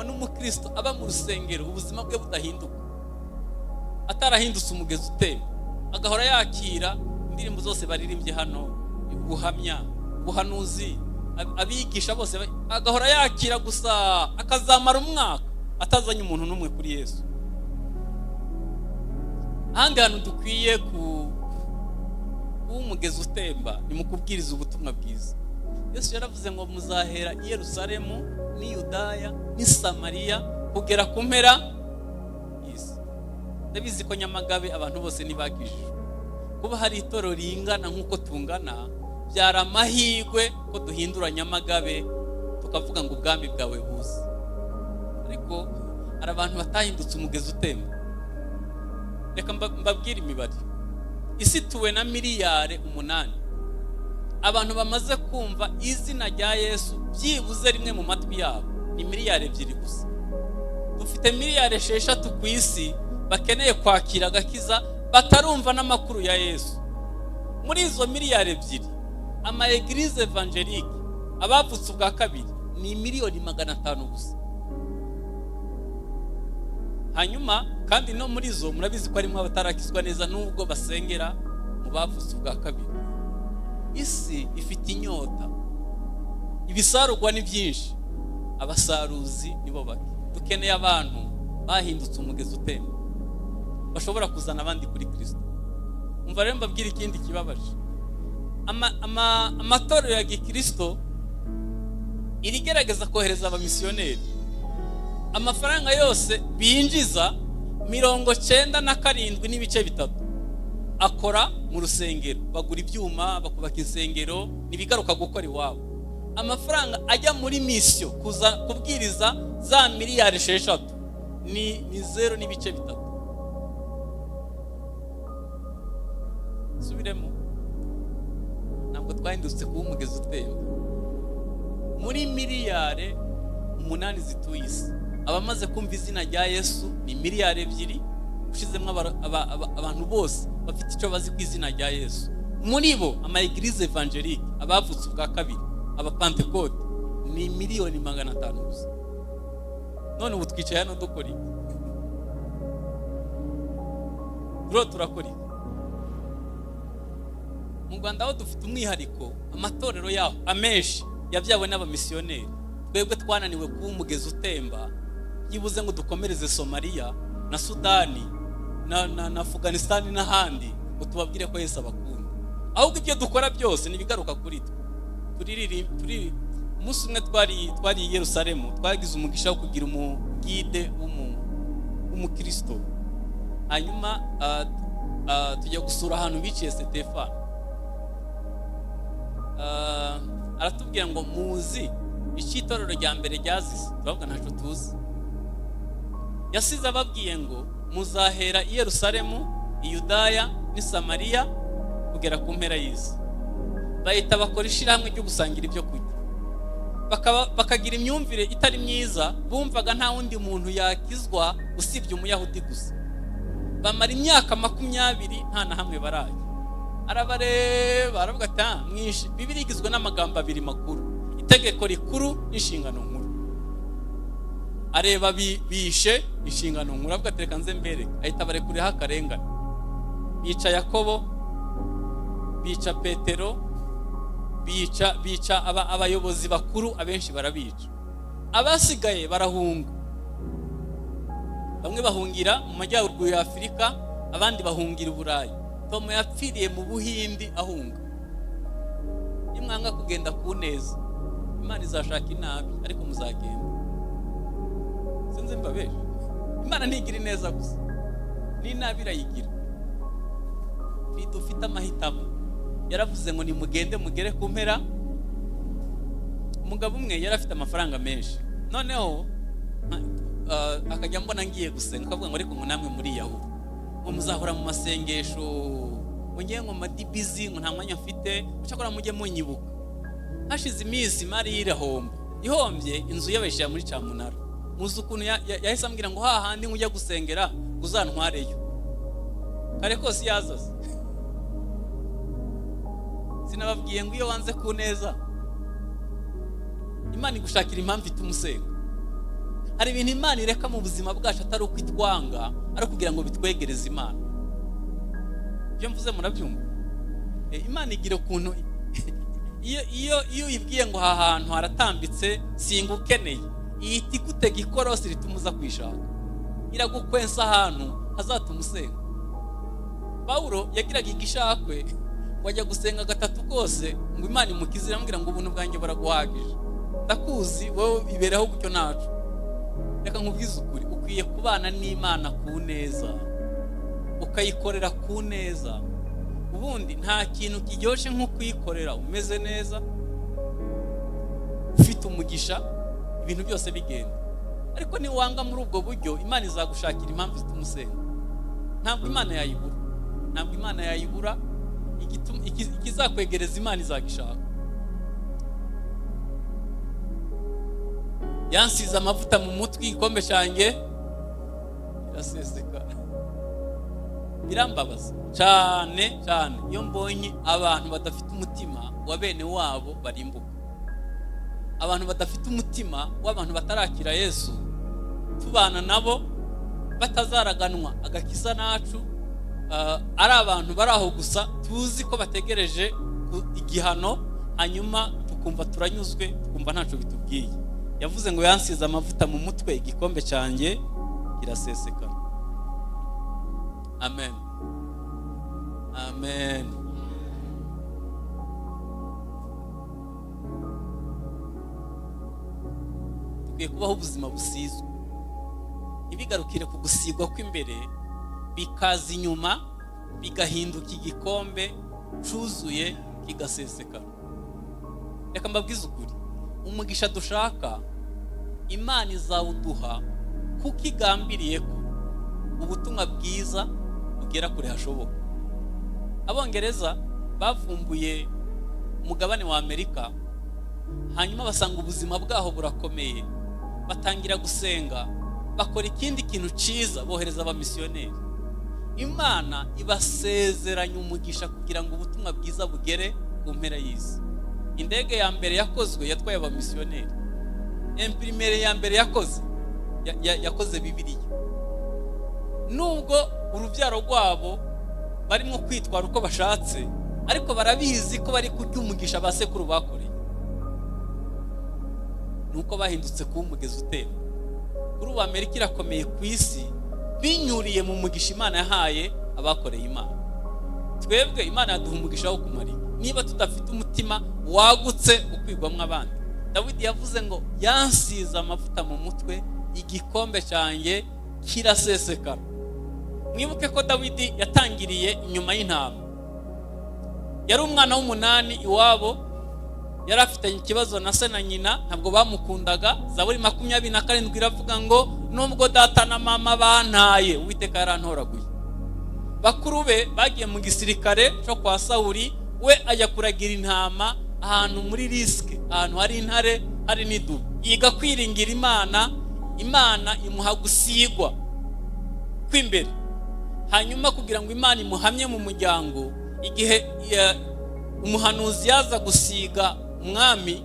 S1: n'umukristo aba mu rusengero, ubuzima bwe budahinduka, atarahindutse umugezi utemba, agahora yakira indirimbo zose baririmbye hano, ubuhamya, ubuhanuzi, abigisha bose, agahora yakira gusa, akazamara umwaka atazanye umuntu n'umwe kuri Yesu. Ahandi hantu dukwiye umugezi utemba ni mu kubwiriza ubutumwa bwiza. Yesu yaravuze ngo muzahera i Yerusalemu ni Yudaya ni Samariya kugera ku mpera y'isi. Ndabizi ko Nyamagabe abantu bose ntibakijijwe. Kuba hari itorero ringana nk'uko tungana, byara amahirwe ko duhindura Nyamagabe tukavuga ngo ubwami bwawe buze. Ariko hari abantu batahindutse umugezi utemba. Reka mbabwire imibare. Isi tuwe na miliyari 8, abantu bamaze kumva izina rya Yesu byibuze rimwe mu matwi yabo ni miliyari 2 gusa. Dufite miliyari 6 ku isi bakeneye kwakira agakiza batarumva n'amakuru ya Yesu. Muri izo miliyari 2 ama eglise evangelique abavutse ubwa kabiri ni miliyoni 500 gusa. Hanyuma kandi no muri zo murabizi ko arimo abatarakizwa neza nubwo basengera mu bavutse ubwa kabiri. Isi ifite inyota, ibisarurwa ni byinshi, abasaruzi nibo bake. Dukeneye abantu bahindutse umugezi utemba bashobora kuzana abandi kuri Kristo. Umva rero mbabwira ikindi kibabaje, amatorero ya Gikristo irigerageza kohereza abamisiyoneri, amafaranga yose binjiza 97.3 akora mu rusengero, bagura ibyuma bakubaka insengero nibigaruka gukora iwabo. Amafaranga ajya muri misiyo kuza kubwiriza za miliyari 6 ni 0.3. Subiremo, ntabwo twahindutse kuba umugezi utemba. Muri miliyari 8 zituye isi, abamaze kumva izina rya Yesu ni miliyari 2, ushizemo abantu bose bafite icyo bazi ku izina rya Yesu. Muri bo ama eglise evangelique abavutse ubwa kabiri, aba Pentecote ni miliyoni 500 gusa. None ubu twicaye hano dukora iki? Turakora iki? Mu Rwanda aho dufite umwihariko, amatorero yaho amenshi yabyawe n'abamisiyoneri. Twebwe twananiwe kuba umugezi utemba, yibuze ngo dukomereze Somalia na Sudani na Afghanistan n'ahandi ngo tubabwire ko Yesu abakunda. Ahubwo ibyo dukora byose nibigaruka kuri twe. Turi umunsi umwe twari i Yerusalemu, twagize umugisha wo kugira umugide w'umukristo. Hanyuma tujya gusura ahantu biciye Stefano. Aratubwira ngo muzi ikitorero rya mbere ryazize. Turavuga ntacyo tuzi. Yasize ababwiye ngo muzahera i Yerusalemu, i Yudaya ni Samariya kugera ku mpera y'isi. Bahita bakora ishyirahamwe ryo gusangira ibyo kurya, bakagira imyumvire itari myiza. Bumvaga nta wundi muntu yakizwa usibye umuyahudi gusa. Bamara imyaka 20 nta na hamwe barajya. Arabareba aravuga ati mwinshi. Bibiri igizwe n'amagambo 2 makuru, itegeko rikuru n'inshingano nkuru. Areba bishe inshingano nkuru, avuga ati reka nze mbere. Ahita barekureho akarengane. Bica Yakobo, bica Petero, bica abayobozi bakuru, abenshi barabica. Abasigaye barahunga. Bamwe bahungira mu majyaruguru ya Afurika, abandi bahungira Uburayi. Tom yapfiriye mu Buhindi ahunga. Nimwanga kugenda ku neza, Imana izashaka inabi, ariko muzagenda. Sinzi mbabeshe, Imana ntigira neza gusa, ni nabi irayigira. Dufite amahitamo. Yaravuze ngo nimugende mugere ku mpera. Umugabo umwe yari afite amafaranga menshi, noneho akajya mbona ngiye gusenga, akavuga ngo ariko ngo namwe muri yaho ngo muzahora mu masengesho, ngo ngiye ngo madibizi, ngo nta mwanya mfite, cyakora mujye munyibuka. Hashize iminsi mari ihombye inzu y'abeshyira muri Cyamunara. Muzi ukuntu yahise ambwira ngo hahandi nkujya gusengera uzantwareyo. Kare kose yazaze. Sinababwiye ngo iyo wanze ku neza, Imana igushakira impamvu itumusenga. Hari ibintu Imana ireka mu buzima bwacu atari ukwitwanga, ari kugira ngo bitwegereze Imana. Ibyo mvuze murabyumva? Imana igira ukuntu iyo uyibwiye ngo aha hantu haratambitse singa ukeneye, ihita igutega ikorosi ritumuza kwishaka, iragukwensa ahantu hazatumusenga. Paulo yagiraga igishakwe wajya gusenga 3 kose ngo Imana imukize, iramubwira ngo ubuntu bwanjye baraguhagije, ndakuzi wowe ibereho gutyo nacu. Reka nkubwize ukuri, ukwiye kubana n'Imana ku neza, ukayikorera ku neza. Ubundi nta kintu kiryoshye nko kuyikorera umeze neza, ufite umugisha, ibintu byose bigenda. Ariko ni wanga muri ubwo buryo, Imana izagushakira impamvu zitumusenga. Ntabwo Imana yayibura, ikizakwegereza Imana izagishaka. Yansize amavuta mu mutwe, igikombe cyanjye kiraseseka. Birambabaza cyane cyane iyo mbonye abantu badafite umutima wa bene wabo barimbuka, abantu badafite umutima w'abantu batarakira Yesu, tubana nabo batazaraganwa agakiza nacu, ari abantu bari aho gusa tuzi ko bategereje igihano, hanyuma tukumva turanyuzwe, tukumva ntacyo bitubwiye. Yavuze ngo yansize amavuta mu mutwe, igikombe cyanjye kiraseseka. Amen. Amen. Tukwiye kubaho ubuzima busizwe, ntibigarukire ku gusigwa kw'imbere, bikaza inyuma bigahinduka igikombe cyuzuye kigaseseka. Reka mbabwize ukuri, umugisha dushaka Imana izawuduha kuko igambiriye ko ubutumwa bwiza bugera kure hashoboka. Abongereza bavumbuye umugabane wa Amerika, hanyuma basanga ubuzima bwaho burakomeye, batangira gusenga, bakora ikindi kintu cyiza, bohereza abamisiyoneri. Imana ibasezeranya umugisha kugira ngo ubutumwa bwiza bugere ku mpera y'isi. Indege ya mbere yakozwe yatwaye abamisiyoneri. Imprimere ya mbere yakoze Bibiliya. Nubwo urubyaro rwabo barimo kwitwara uko bashatse, ariko barabizi ko bari kurya umugisha basekuru bakoreye. Nuko bahindutse kuba umugezi utera. Kuri ubu Amerika irakomeye ku isi binyuriye mu mugisha Imana yahaye abakoreye Imana. Twebwe Imana yaduha umugisha wo kumarika niba tudafite umutima wagutse ukwigwamwo abandi. Dawidi yavuze ngo yansize amavuta mu mutwe, igikombe cyanjye kirasesekara. Mwibuke ko Dawidi yatangiriye inyuma y'intama. Yari umwana w'umunani iwabo, yari afitanye ikibazo na se na nyina, ntabwo bamukundaga. Zaburi 27 iravuga ngo nubwo data na mama bantaye, Uwiteka yarantoraguye. Bakuru be bagiye mu gisirikare cyo kwa Sawuli, we ajya kuragira intama ahantu muri riske, ahantu hari intare, hari n'idubu. Yiga kwiringira Imana, Imana imuha gusigwa kw'imbere. Hanyuma kugira ngo Imana imuhamye mu muryango, igihe umuhanuzi yaza gusiga umwami,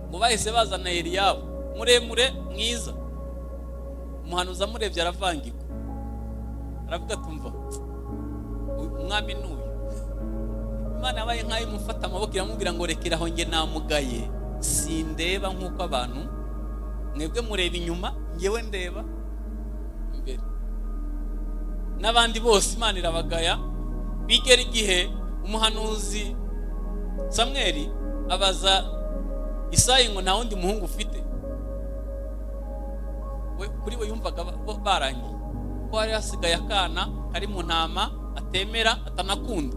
S1: ngo bahise bazana Eliyabu muremure mwiza. Umuhanuzi amurebye aravangirwa, aravuga tumva umwami n'uyu. Imana yabaye nkayo imufata amaboko iramubwira ngo rekera aho nge namugaye, sindeba nk'uko abantu mwebwe mureba inyuma, ngewe ndeba imbere. N'abandi bose Imana irabagaya. Bigera igihe umuhanuzi Samweli abaza Isayi ngo nta wundi muhungu ufite. Kuri we yumvaga barangiye ko hari hasigaye akana kari mu ntama atemera atanakunda.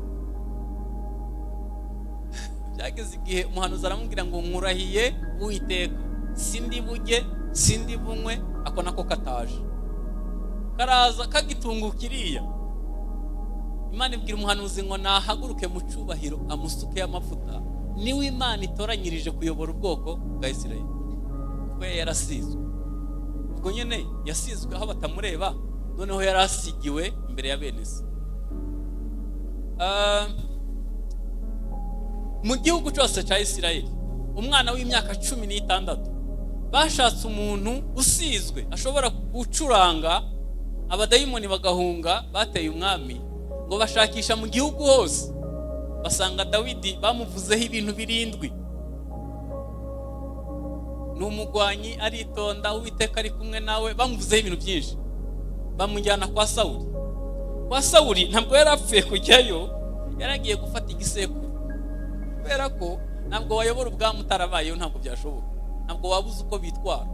S1: Byageze igihe umuhanuzi aramubwira ngo nkurahiye Uwiteka, sindi bujye sindi bunywe ako nako kataje. Karaza kagitungukiriya. Imana ibwira umuhanuzi ngo nahaguruke mu cyubahiro amusuke y'amavuta, niwe Imana itoranyirije kuyobora ubwoko bwa Isirayeli. Kwe yarasizwe, ubwo nyene yasizwe aho batamureba, noneho yarasigiwe imbere ya bene se. Mu gihugu cyose cya Isirayeli, umwana w'imyaka 16 bashatse umuntu usizwe ashobora gucuranga, abadayimoni bagahunga. Bateye umwami ngo bashakisha mu gihugu hose, basanga Dawidi bamuvuzeho ibintu 7. N'umugwanyi aritonda, Uwiteka ari kumwe nawe, bamuvuzeho ibintu byinshi. Bamujyana kwa Sawuli. Kwa Sawuli ntabwo yarapfuye kujyayo, yaragiye gufata igisekuru, kubera ko ntabwo wayobora ubwami utarabayeho, ntabwo byashoboka. Ntabwo wabuze uko bitwara.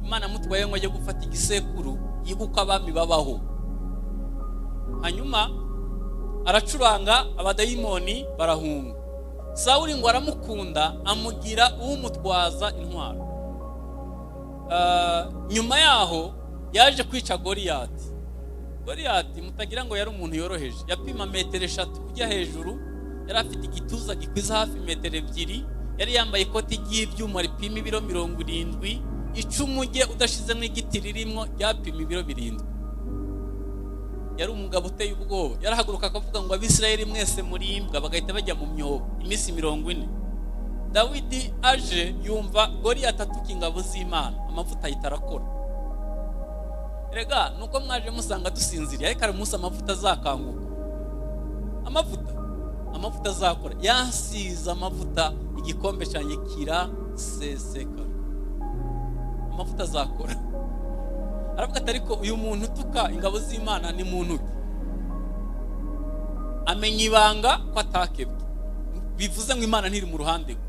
S1: Imana mutwaye ngo ajye gufata igisekuru yiguka abami babaho. Hanyuma aracuranga, abadayimoni barahunga. Sawuli ngo aramukunda, amugira uwumutwaza intwaro. Nyuma yaho yaje kwica Goliyati mutagira ngo yari umuntu yoroheje. Yapima 3 metero ujya hejuru, yari afite igituza gikwiza hafi metero 2, yari yambaye ikoti ry'ibyuma ripima ibiro 70, icumu rye udashizemo igiti ririmo ryapima ibiro 7. Yari umugabo uteye ubwoba, yarahaguruka akavuga ngo Abisirayeli mwese muri imbwa, bagahita bajya mu myobo iminsi 40. Dawidi aje yumva Goliyati atuka ingabo z'Imana, amavuta ahitarakora. Erega nuko mwaje musanga dusinziriye, ariko ari umunsi amavuta azakanguka. Amavuta azakora. Yasize amavuta, igikombe cyanye kiraseseka. Amavuta azakora. Aravuga ati ariko uyu muntu utuka ingabo z'Imana ni muntu ki? Amenya ibanga ko atakebwe. Bivuze ngo Imana ntiri mu ruhande rwe.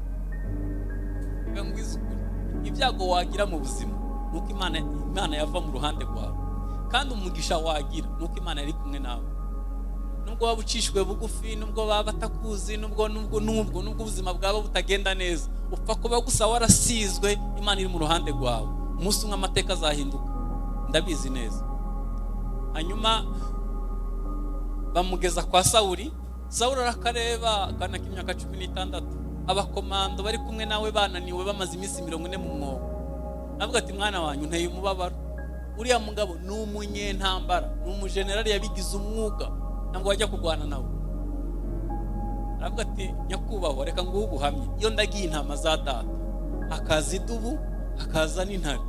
S1: Ibyago wagira mu buzima nuko Imana yava mu ruhande rwawe, kandi umugisha wagira nuko Imana yari kumwe nawe. Nubwo waba ucishwe bugufi, nubwo baba batakuzi, nubwo ubuzima bwaba butagenda neza, upfa kuba gusa warasizwe, Imana iri mu ruhande rwawe. Umunsi umwe amateka azahinduka, ndabizi neza. Hanyuma bamugeza kwa Sawuli. Sawuli arakareba, akana k'imyaka 16, abakomando bari kumwe nawe bananiwe, bamaze iminsi 40 mu mwobo. Avuga ati mwana wanyu nteye umubabaro, uriya mugabo ni umunyentambara, ni umujenerali yabigize umwuga, ntabwo wajya kurwana nawe. Aravuga ati nyakubahwa, reka nguhe ubuhamye. Iyo ndagiye intama za data, akaza idubu, akaza n'intare,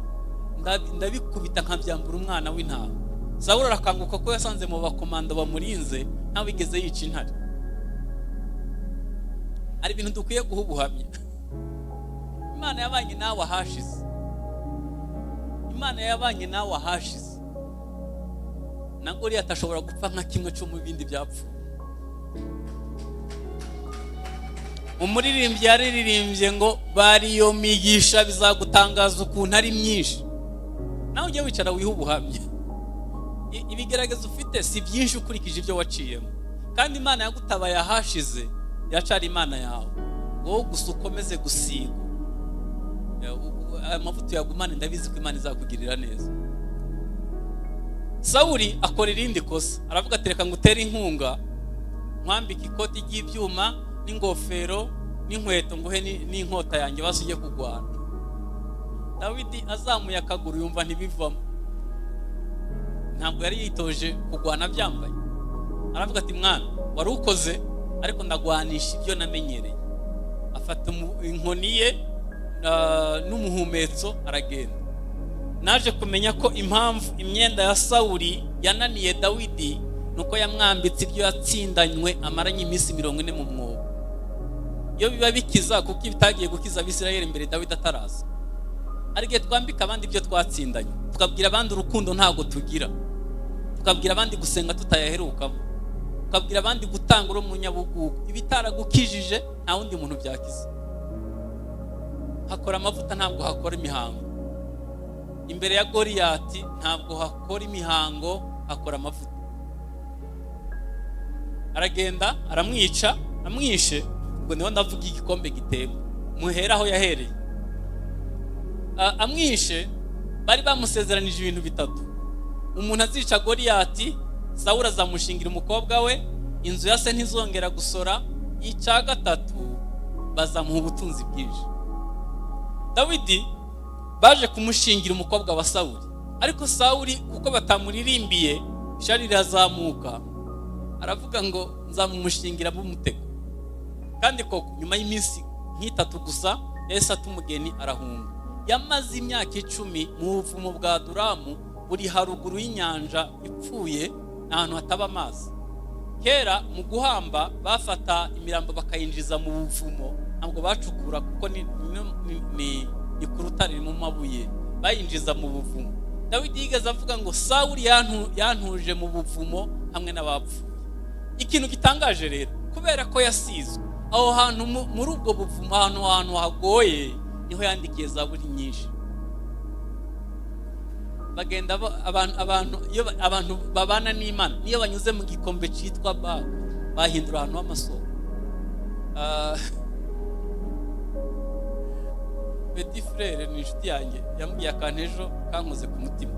S1: ndabikubita nkabyambura umwana w'intama. Sawuli arakanguka ko yasanze mu bakomando bamurinze ntawigeze yica intare. Ari ibintu dukwiye guha ubuhamya. Imana yabanye nawe ahashize. Imana yabanye nawe ahashize. Na Goliyati ashobora gupfa nka kimwe cyo mu bindi byapfuye. Umuririmbyi yaririmbye ngo bariyo migisha bizagutangaza ukuntu ari myinshi. Nawe ujye wicara wiha ubuhamya. Ibigerageza ufite si byinshi ukurikije ibyo waciyemo, kandi Imana yagutabaye ahashize yacari Imana yawe. Wowe gusa ukomeze gusiga amavuta yagumane, ndabizi ko Imana izakugirira neza. Sawuli akora irindi kosa, aravuga ati reka ngutere inkunga, nkwambika ikoti ry'ibyuma n'ingofero n'inkweto, nguhe n'inkota yanjye basujye kugwana. Dawidi azamuye akaguru yumva ntibivamo, ntabwo yari yitoje kugwana byambaye. Aravuga ati mwana wari ukoze, ariko ndagwanisha ibyo namenyereye. Afata inkoni ye n'umuhumetso aragenda. Naje kumenya ko impamvu imyenda ya Sawuli yananiye Dawidi nuko yamwambitse ibyo yatsindanywe amaranye iminsi 40 mu mwobo. Iyo biba bikiza, kuko bitagiye gukiza Abisirayeli mbere Dawidi ataraza. Arige twambika abandi ibyo twatsindanye, tukabwira abandi urukundo ntago tugira, tukabwira abandi gusenga tutayaherukamo, tukabwira abandi gutanga uro munyabugugu. Ibitaragukijije nta wundi muntu byakiza. Hakora amavuta, ntabwo hakora imihango. Imbere ya Goliyati ntabwo hakora imihango, hakora amavuta. Aragenda aramwica, amwishe, ubwo niho ndavuga igikombe gitemba. Muhera aho yahereye. Amwishe, bari bamusezeranije ibintu bitatu. Umuntu azica Goliyati, Sawuli azamushingira umukobwa we, inzu ya se ntizongera gusora, icya gatatu bazamuha ubutunzi bwinshi. Dawidi baje kumushingira umukobwa wa Sawuli, ariko Sawuli kuko batamuririmbiye, ishari rirazamuka, aravuga ngo nzamumushingira b'umutego. Kandi koko nyuma y'iminsi nk'itatu gusa yahise ata umugeni arahunga. Yamaze imyaka 10 mu buvumo bwa Duramu, buri haruguru y'inyanja ipfuye, ahantu hataba amazi. Kera mu guhamba bafata imirambo bakayinjiza mu buvumo, ntabwo bacukura kuko ni ku rutare mu mabuye, bayinjiza mu buvumo. Dawidi yigeze avuga ngo Sawuli yantuje mu buvumo hamwe n'abapfuye. Ikintu gitangaje rero, kubera ko yasizwe aho hantu muri ubwo buvumo, ahantu hagoye, niho yandikiye zaburi nyinshi. Bagenda abantu babana n'Imana, niyo banyuze mu gikombe cyitwa bahindura ahantu h'amasoko. Petit frère ni inshuti yanjye yambwiye akantu ejo kankoze ku mutima.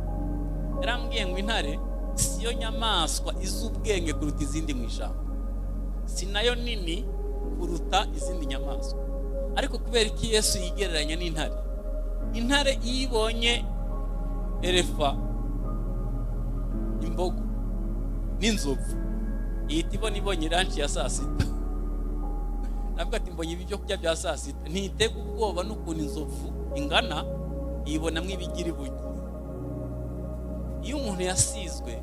S1: Yarambwiye ngo intare siyo nyamaswa iz'ubwenge kuruta izindi mu ijambo, si nayo nini kuruta izindi nyamaswa. Ariko kubera iki Yesu yigereranya n'intare? Intare ibonye elefa, imbogo n'inzovu, ihita ibonye ranch ya saa sita. Nabwo ati mbonye ibyo kurya bya saa sita. Ntitega ubwoba n'ukuntu inzovu ingana, yibonamwo ibigira ibuye. Iyo umuntu yasizwe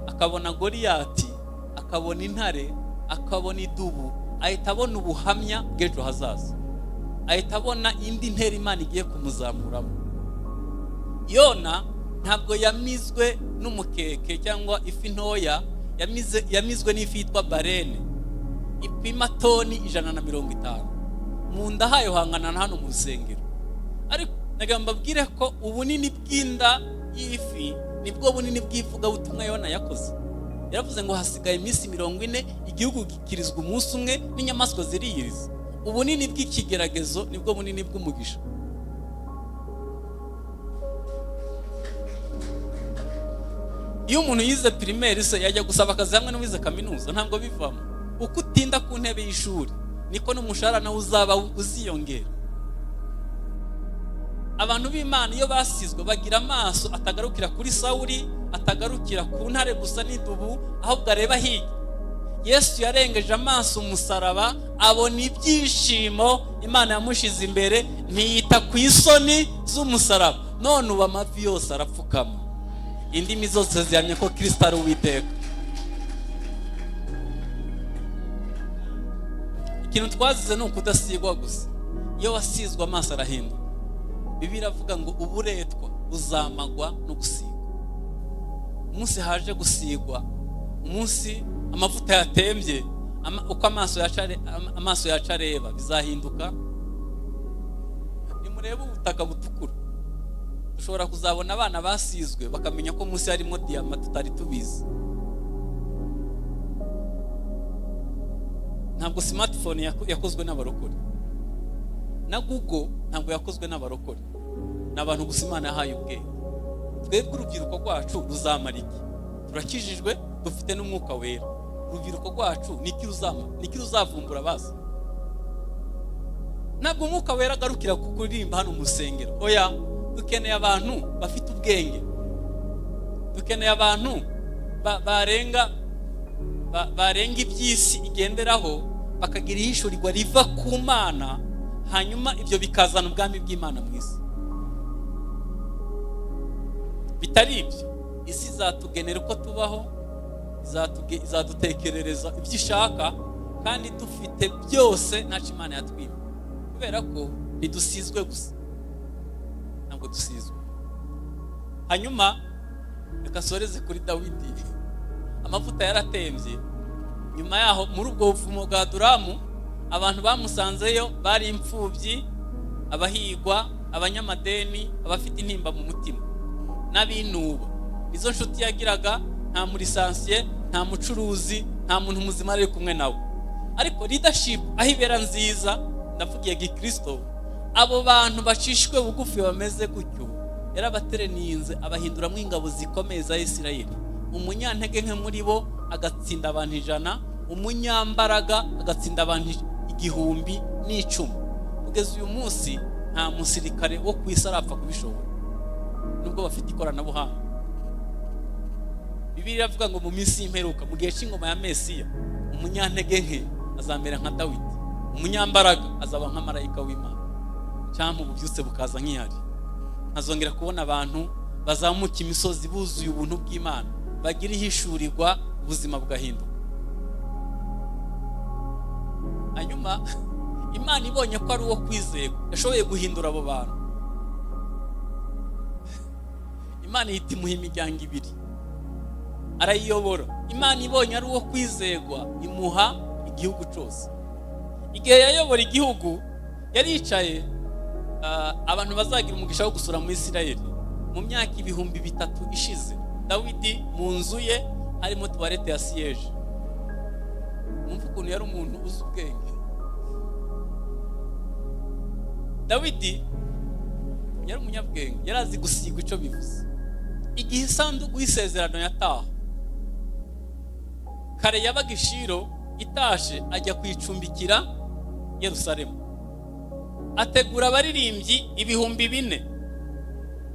S1: akabona Goliyati, akabona intare, akabona idubu, ahita abona ubuhamya bw'ejo hazaza, ahita abona indi ntera Imana igiye kumuzamuramo. Yona ntabwo yamizwe n'umukeke cyangwa ifi ntoya, yamizwe n'ifi yitwa barene, ipima toni 150. Mu nda hayo hangana na hano mu rusengero. Ariko nagamba mbabwire ko ubunini bw'inda y'ifi nibwo bunini bw'ivugabutumwa Yona yakoze. Yaravuze ngo hasigaye iminsi 40 igihugu gikirizwa umunsi umwe n'inyamaswa ziriyiriza. Ubunini bw'ikigeragezo nibwo bunini bw'umugisha. Iyo umuntu yize primaire se yajya gusaba akazi hamwe n'uwize kaminuza, ntabwo bivamo. Uko utinda ku ntebe y'ishuri niko n'umushahara nawe uzaba uziyongera. Abantu b'Imana iyo basizwe bagira amaso atagarukira kuri Sawuli, atagarukira ku ntare gusa n'idubu, ahubwo areba hirya. Yesu yarengeje amaso umusaraba, abona ibyishimo Imana yamushize imbere, ntiyita ku isoni z'umusaraba. None ubu amavi yose arapfukama, indimi zose zihamya ko Kristo ari Uwiteka. Ikintu twazize ni ukudasigwa gusa. Iyo wasizwe amaso arahinduka. Bibiliya iravuga ngo uburetwa buzamagwa no gusigwa. Umunsi haje gusigwa, umunsi amavuta yatembye, uko amaso yacu areba bizahinduka. Nimurebe ubutaka butukura, ushobora kuzabona abana basizwe bakamenya ko munsi harimo diyama tutari tubizi. Ntabwo smartphone yakozwe n'abarokore, na Google ntabwo yakozwe n'abarokore, n'abantu gusa Imana yahaye ubwenge. Twebwe urubyiruko rwacu ruzamara iki? Turakijijwe, dufite n'umwuka wera. Urubyiruko rwacu niki ruzavumbura baza? Ntabwo umwuka wera agarukira kuririmba hano mu rusengero. Oya, dukeneye abantu bafite ubwenge, dukeneye abantu barenga iby'isi igenderaho, bakagira ihishurirwa riva ku Mana, hanyuma ibyo bikazana ubwami bw'Imana mu isi. Bitari ibyo, isi izatugenera uko tubaho, izadutekerereza ibyo ishaka, kandi dufite byose ntacyo Imana yatwima, kubera ko ntidusizwe gusa, ntabwo dusizwe. Hanyuma reka soreze kuri Dawidi. Amavuta yaratembye. Nyuma yaho muri ubwo buvumo bwa Duramu, abantu bamusanzeyo bari imfubyi, abahigwa, abanyamadeni, abafite intimba mu mutima, n'abinuba. Izo nshuti yagiraga nta muri lisansiye, nta mucuruzi, nta muntu muzima ari kumwe nawe. Ariko leadership aho ibera nziza, ndavugiye gikristo, abo bantu bacishwe bugufi bameze gutyo yarabatereninze, abahinduramo ingabo zikomeye za Isirayeli. Umunyantege nke muri bo agatsinda abantu 100, umunyambaraga agatsinda abantu 1010. Kugeza uyu munsi nta musirikare wo kwisi arapfa kubishobora, nubwo bafite ikoranabuhanga. Bibiliya iravuga ngo mu minsi y'imperuka, mu gihe cy'ingoma ya Mesiya, umunyantege nke azamera nka Dawidi, umunyambaraga azaba nka marayika w'Imana, cyangwa ububyutse bukaza nk'ihari. Ntazongera kubona abantu bazamuka imisozi buzuye ubuntu bw'Imana, bagira ihishurirwa, ubuzima bugahinduka. Hanyuma Imana ibonye ko ari uwo kwizerwa, yashoboye guhindura abo bantu. Imana ihita imuha imiryango 2, arayiyobora. Imana ibonye ari uwo kwizerwa, imuha igihugu cyose. Igihe yayobora igihugu, yaricaye abantu bazagira umugisha wo gusura mu Isirayeli. Mu myaka 3000 ishize, Dawidi mu nzu ye harimo tuwarete ya siyeje. Mwumva ukuntu yari umuntu uzi ubwenge. Dawidi yari umunyabwenge, yari azi gusiga icyo bivuze. Igihe isanduku y'isezerano yataha, kare yabaga ishiro itashe, ajya kwicumbikira Yerusalemu, ategura abaririmbyi 4,000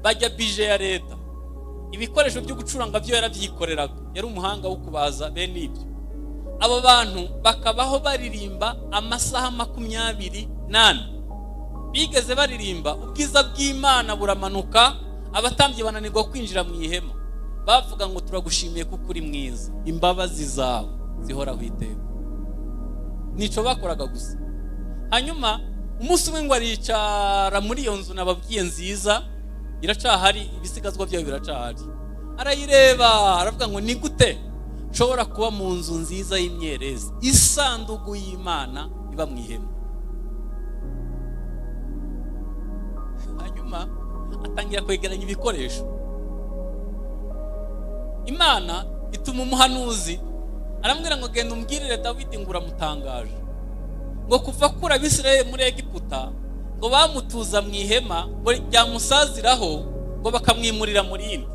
S1: bajya bije ya leta. Ibikoresho byo gucuranga byo yarabyikoreraga, yari umuhanga wo kubaza bene ibyo. Abo bantu bakabaho baririmba amasaha 28. Bigeze baririmba, ubwiza bw'Imana buramanuka, abatambyi bananirwa kwinjira mu ihema. Bavuga ngo turagushimiye kuko uri mwiza, imbabazi zawe zihoraho iteka. Nico bakoraga gusa. Hanyuma umunsi umwe ngo aricara muri iyo nzu nababwiye nziza, iracahari, ibisigazwa byayo biracahari. Arayireba, aravuga ngo ni gute nshobora kuba mu nzu nziza y'imyerezi, isanduku y'Imana iba mu ihema. Hanyuma atangira kwegeranya ibikoresho. Imana ituma umuhanuzi aramubwira ngo genda umbwirire Dawidi ngo uramutangaje, ngo kuva kura Abisirayeli muri Egiputa ngo bamutuza mu ihema ngo ryamusaziraho ngo bakamwimurira muri indi,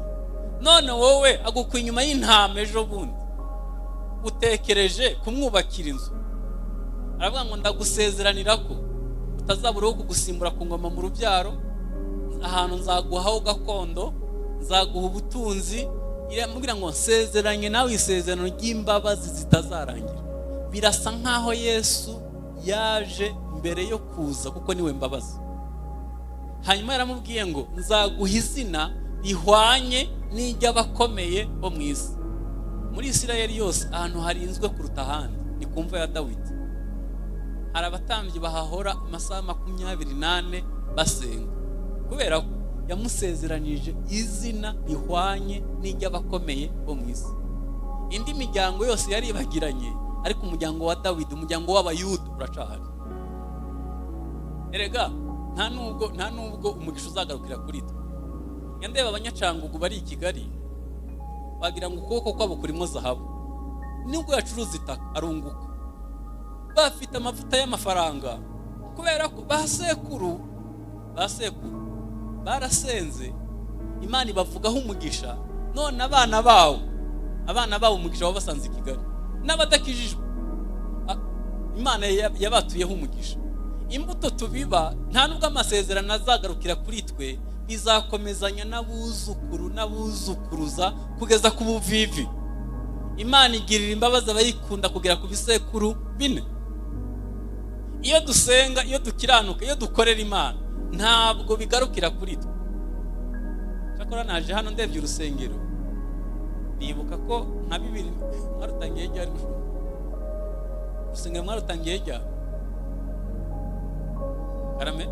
S1: none wowe agukwa inyuma y'intama ejo bundi utekereje kumwubakira inzu. Aravuga ngo ndagusezeranira ko utazabura wo kugusimbura ku ngoma mu rubyaro, ahantu nzaguhaho gakondo, nzaguha ubutunzi. Iramubwira ngo nsezeranye nawe isezerano ry'imbabazi zitazarangira. Birasa nkaho Yesu yaje mbere yo kuza kuko niwe mbabazi. Hanyuma yaramubwiye ngo nzaguha izina rihwanye n'iry'abakomeye bo mu isi. Muri Isirayeli yose ahantu harinzwe kuruta ahandi ni kumva ya Dawidi. Hari abatambyi bahahora amasaha 28 basenga, kubera ko yamusezeranije izina rihwanye n'iry'abakomeye bo mu isi. Indi miryango yose yari ibagiranye, ariko umuryango wa Dawidi, umuryango w'Abayuda uracahari. Erega nta nubwo umugisha uzagarukira kuri twe. Yandeba abanyacangugu bari i Kigali, bagira ngo ukuboko kwabo kurimo zahabu, nubwo yacuruza itaka arunguka. Bafite amavuta y'amafaranga, kubera ko basekuru barasenze, Imana ibavugaho umugisha. None abana bawo umugisha wabasanze i Kigali. N'abadakijijwe Imana yabatuyeho umugisha. Imbuto tubiba nta nubwo amasezerano azagarukira kuri twe, bizakomezanya n'abuzukuru n'abuzukuruza kugeza ku buvivi. Imana igirira imbabazi abayikunda kugera ku bisekuru 4. Iyo dusenga, iyo dukiranuka, iyo dukorera Imana, ntabwo bigarukira kuri twe. Cyakora naje hano ndebye urusengero, nibuka ko nka 2 mwarutangiye ryari mushumba. Urusengero mwarutangiye ryari? Karame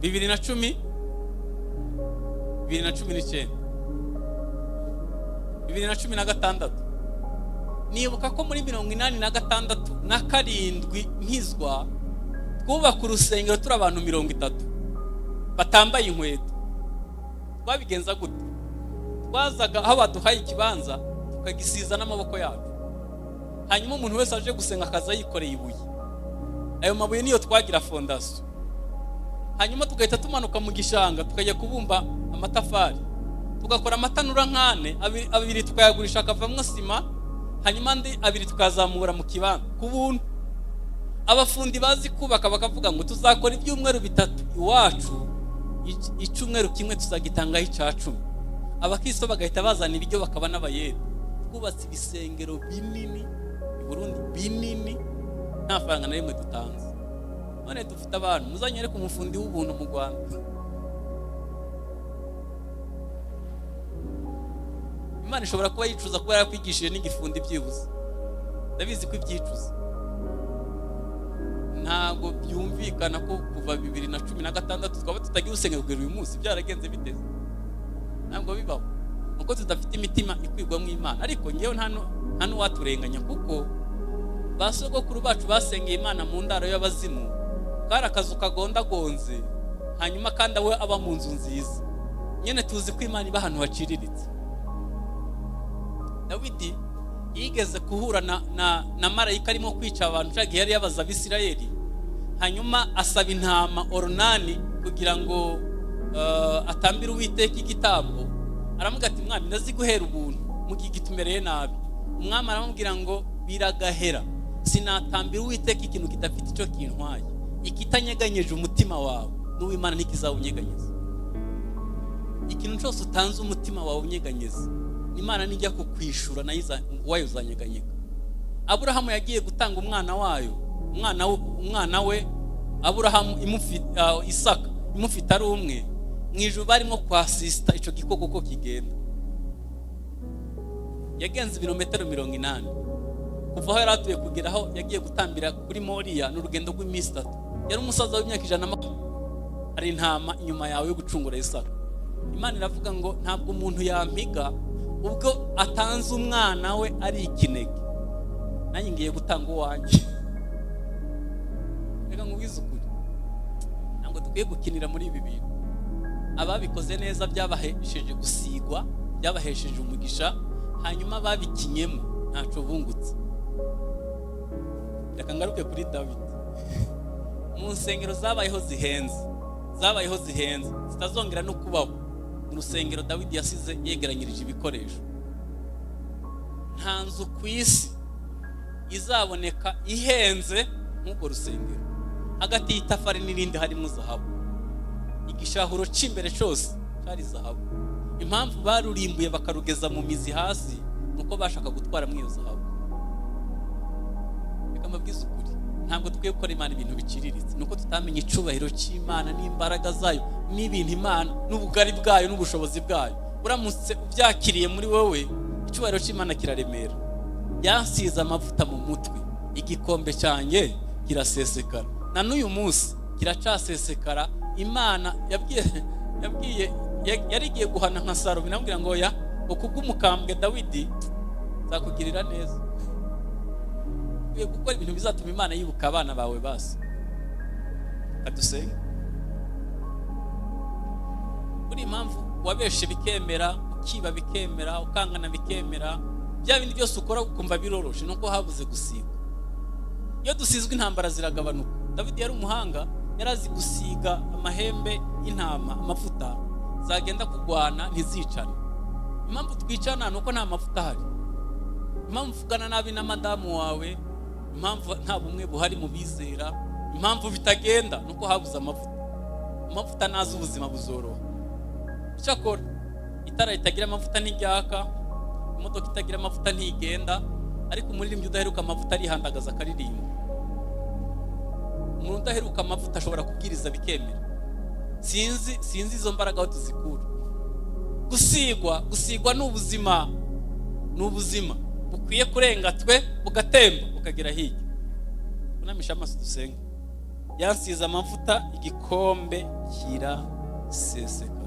S1: 2010, 2019, 2016. Nibuka ko muri 86 na 7 nkizwa twubaka urusengero turi abantu 30 batambaye inkweto. Twabigenza gute? Twazaga aho baduhaye ikibanza tukagisiza n'amaboko yacu, hanyuma umuntu wese aje gusenga akaza yikoreye ibuye. Ayo mabuye niyo twagira fondation. Hanyuma tugahita tumanuka mu gishanga tukajya kubumba amatafari, tugakora amatanura nkane, abiri tukayagurisha akavamwe sima, hanyuma andi 2 tukazamura mu kibanza ku buntu. Abafundi bazi kubaka bakavuga ngo tuzakora ibyumweru 3 iwacu, icyumweru kimwe tuzagitangaho icacumi. Abakristo bagahita bazana ibiryo bakaba n'abayede. Twubatse ibisengero binini i Burundi, binini, nta faranga na rimwe dutanze. None dufite abantu, muzanyere ku mufundi w'ubuntu mu Rwanda. Imana ishobora kuba yicuza kuba yarakwigishije n'igifundi byibuze. Ndabizi ko ibyicuza. Ntabwo byumvikana ko kuva 2016 twaba tutagiye usengero kugera uyu munsi, byaragenze biteze. Ntabwo bibaho, nuko tudafite imitima ikwigwa mu Imana. Ariko ngewe nta n'uwaturenganya, kuko basogokuru bacu basengeye Imana mu ndaro y'abazimu, kari akazu kagondagonze, hanyuma kandi we aba mu nzu nziza. Nyene tuzi ko Imana iba ahantu haciriritse. Dawidi yigeze kuhura na marayika arimo kwica abantu cyagiye yari yabaza Abisirayeli, hanyuma asaba intama Orunani kugira ngo atambire Uwiteka igitambo. Aramuga ati mwami, ndazi guhera ubuntu mu gihe gitumereye nabi. Umwami aramubwira ngo biragahera. Sinatambira Uwiteka ikintu kidafite icyo kintwaye. Ikitanyeganyeje umutima wawe n'uw'Imana ntikizawunyeganyeza. Ikintu cyose utanze umutima wawe unyeganyeza, Imana nijya kukwishura nayo wayo uzanyeganyega. Aburahamu yagiye gutanga umwana wayo, umwana we Aburahamu Isaka imufite ari umwe, mu ijuru barimo kwasista ico gikoko ko kigenda. Yagenze ibirometero 80 kuva aho yaratuye kugera aho yagiye gutambira kuri Moriya n'urugendo rw'iminsi 3. Yari umusaza w'imyaka 100. Hari intama inyuma yawe yo gucungura Isaka. Imana iravuga ngo ntabwo umuntu yampiga ubwo atanze umwana we ari ikinege, nanjye ngiye gutanga uwanjye. Reka ngubize ukuri, ntabwo dukwiye gukinira muri ibi bintu. Ababikoze neza byabahesheje gusigwa, byabahesheje umugisha, hanyuma babikinyemo ntaco bungutse. Reka ngaruke kuri David. Mu nsengero zabayeho zihenze zitazongera no kubaho. Mu rusengero David yasize yegeranyirije ibikoresho. Nta nzu ku isi izaboneka ihenze nk'ubwo rusengero. Hagati y'itafari n'irindi harimo zahabu. Igishahuro c'imbere cyose cyari zahabu. Impamvu barurimbuye bakarugeza mu mizi hasi nuko bashaka gutwara mu iyo zahabu. Reka mbabwize ukuri, ntabwo dukwiye gukora Imana ibintu biciriritse, nuko tutamenye icubahiro cy'Imana n'imbaraga zayo n'ibintu Imana n'ubugari bwayo n'ubushobozi bwayo. Uramutse ubyakiriye muri wowe, icubahiro cy'Imana kiraremera. Yansize amavuta mu mutwe, igikombe cyanjye kirasesekara. Na n'uyu munsi kiracasesekara. Imana yarigiye guhana nka Saro, binamubwira ngo ya kubw'umukambwe Dawidi zakugirira neza. Ugiye gukora ibintu bizatuma Imana yibuka abana bawe basi. Kadusenga. Uri impamvu wabeshe bikemera, ukiba bikemera, ukangana bikemera, bya bindi byose ukora ukumva biroroshe nuko habuze gusiga. Iyo dusizwe intambara ziragabanuka. David yari umuhanga, yarazi gusiga amahembe y'intama amavuta zagenda kugwana ntizicane. Impamvu twicana nuko nta mavuta hari. Impamvu uvugana nabi na madamu wawe, impamvu nta bumwe buhari mu bizera, impamvu bitagenda nuko habuze amavuta. Amavuta nazo ubuzima buzoroha. Cyakora itara ritagira amavuta ntiryaka, imodoka itagira amavuta ntigenda, ariko umuririmbyi udaheruka amavuta arihandagaza akaririmba. Umuntu udaheruka amavuta ashobora kubwiriza bikemera. Sinzi izo mbaraga aho tuzikura. Gusigwa n'ubuzima bukwiye kurenga twe bugatemba bukagera hirya. Unamisha amaso dusenga. Yansize amavuta, igikombe kirasesekara.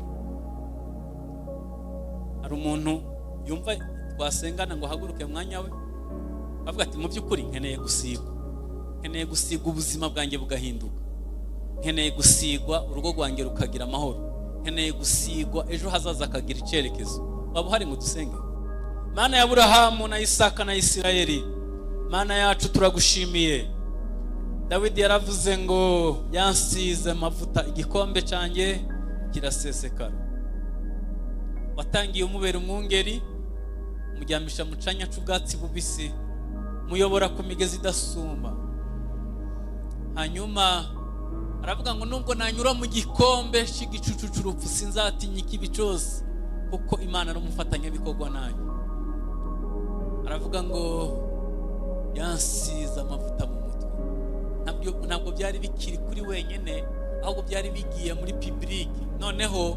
S1: Hari umuntu yumva twasengana ngo haguruke mwanya we, avuga ati mu by'ukuri nkeneye gusigwa ubuzima bwanjye bugahinduka. Nkeneye gusigwa urugo rwanjye rukagira amahoro. Nkeneye gusigwa ejo hazaza akagira icyerekezo. Waba uhari ngo dusenge? Mana ya Aburahamu na Isaka na Isirayeli, Mana yacu turagushimiye. Dawidi yaravuze ngo yansize amavuta, igikombe cyanjye kirasesekara. Watangiye umubera umwungeri, umujyamisha mu canya c'ubwatsi bubisi, muyobora ku migezi idasuma. Hanyuma aravuga ngo nubwo nanyura mu gikombe cy'igicucu cy'urupfu sinzatinya ikibi cyose, kuko Imana ari umufatanyabikorwa nanjye. Aravuga ngo yansize amavuta mu mutwe. Ntabwo byari bikiri kuri wenyine, ahubwo byari bigiye muri public. Noneho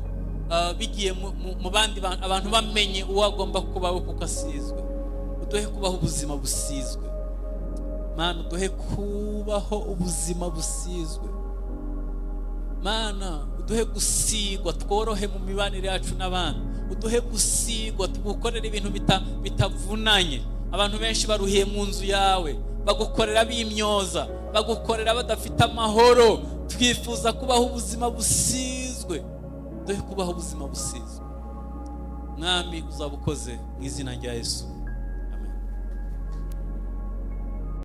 S1: bigiye mu bandi abantu bamenye uwagomba kubaho kuko asizwe. Uduhe kubaho ubuzima busizwe. Mana, uduhe kubaho ubuzima busizwe. Mana, uduhe gusigwa tworohe mu mibanire yacu n'abandi. Uduhe gusigwa tugukorera ibintu bitavunanye. Abantu benshi baruhiye mu nzu yawe, bagukorera bimyoza, bagukorera badafite amahoro. Twifuza kubaho ubuzima busizwe. Duhe kubaho ubuzima busizwe. Mwami, uzabukoze mu izina rya Yesu.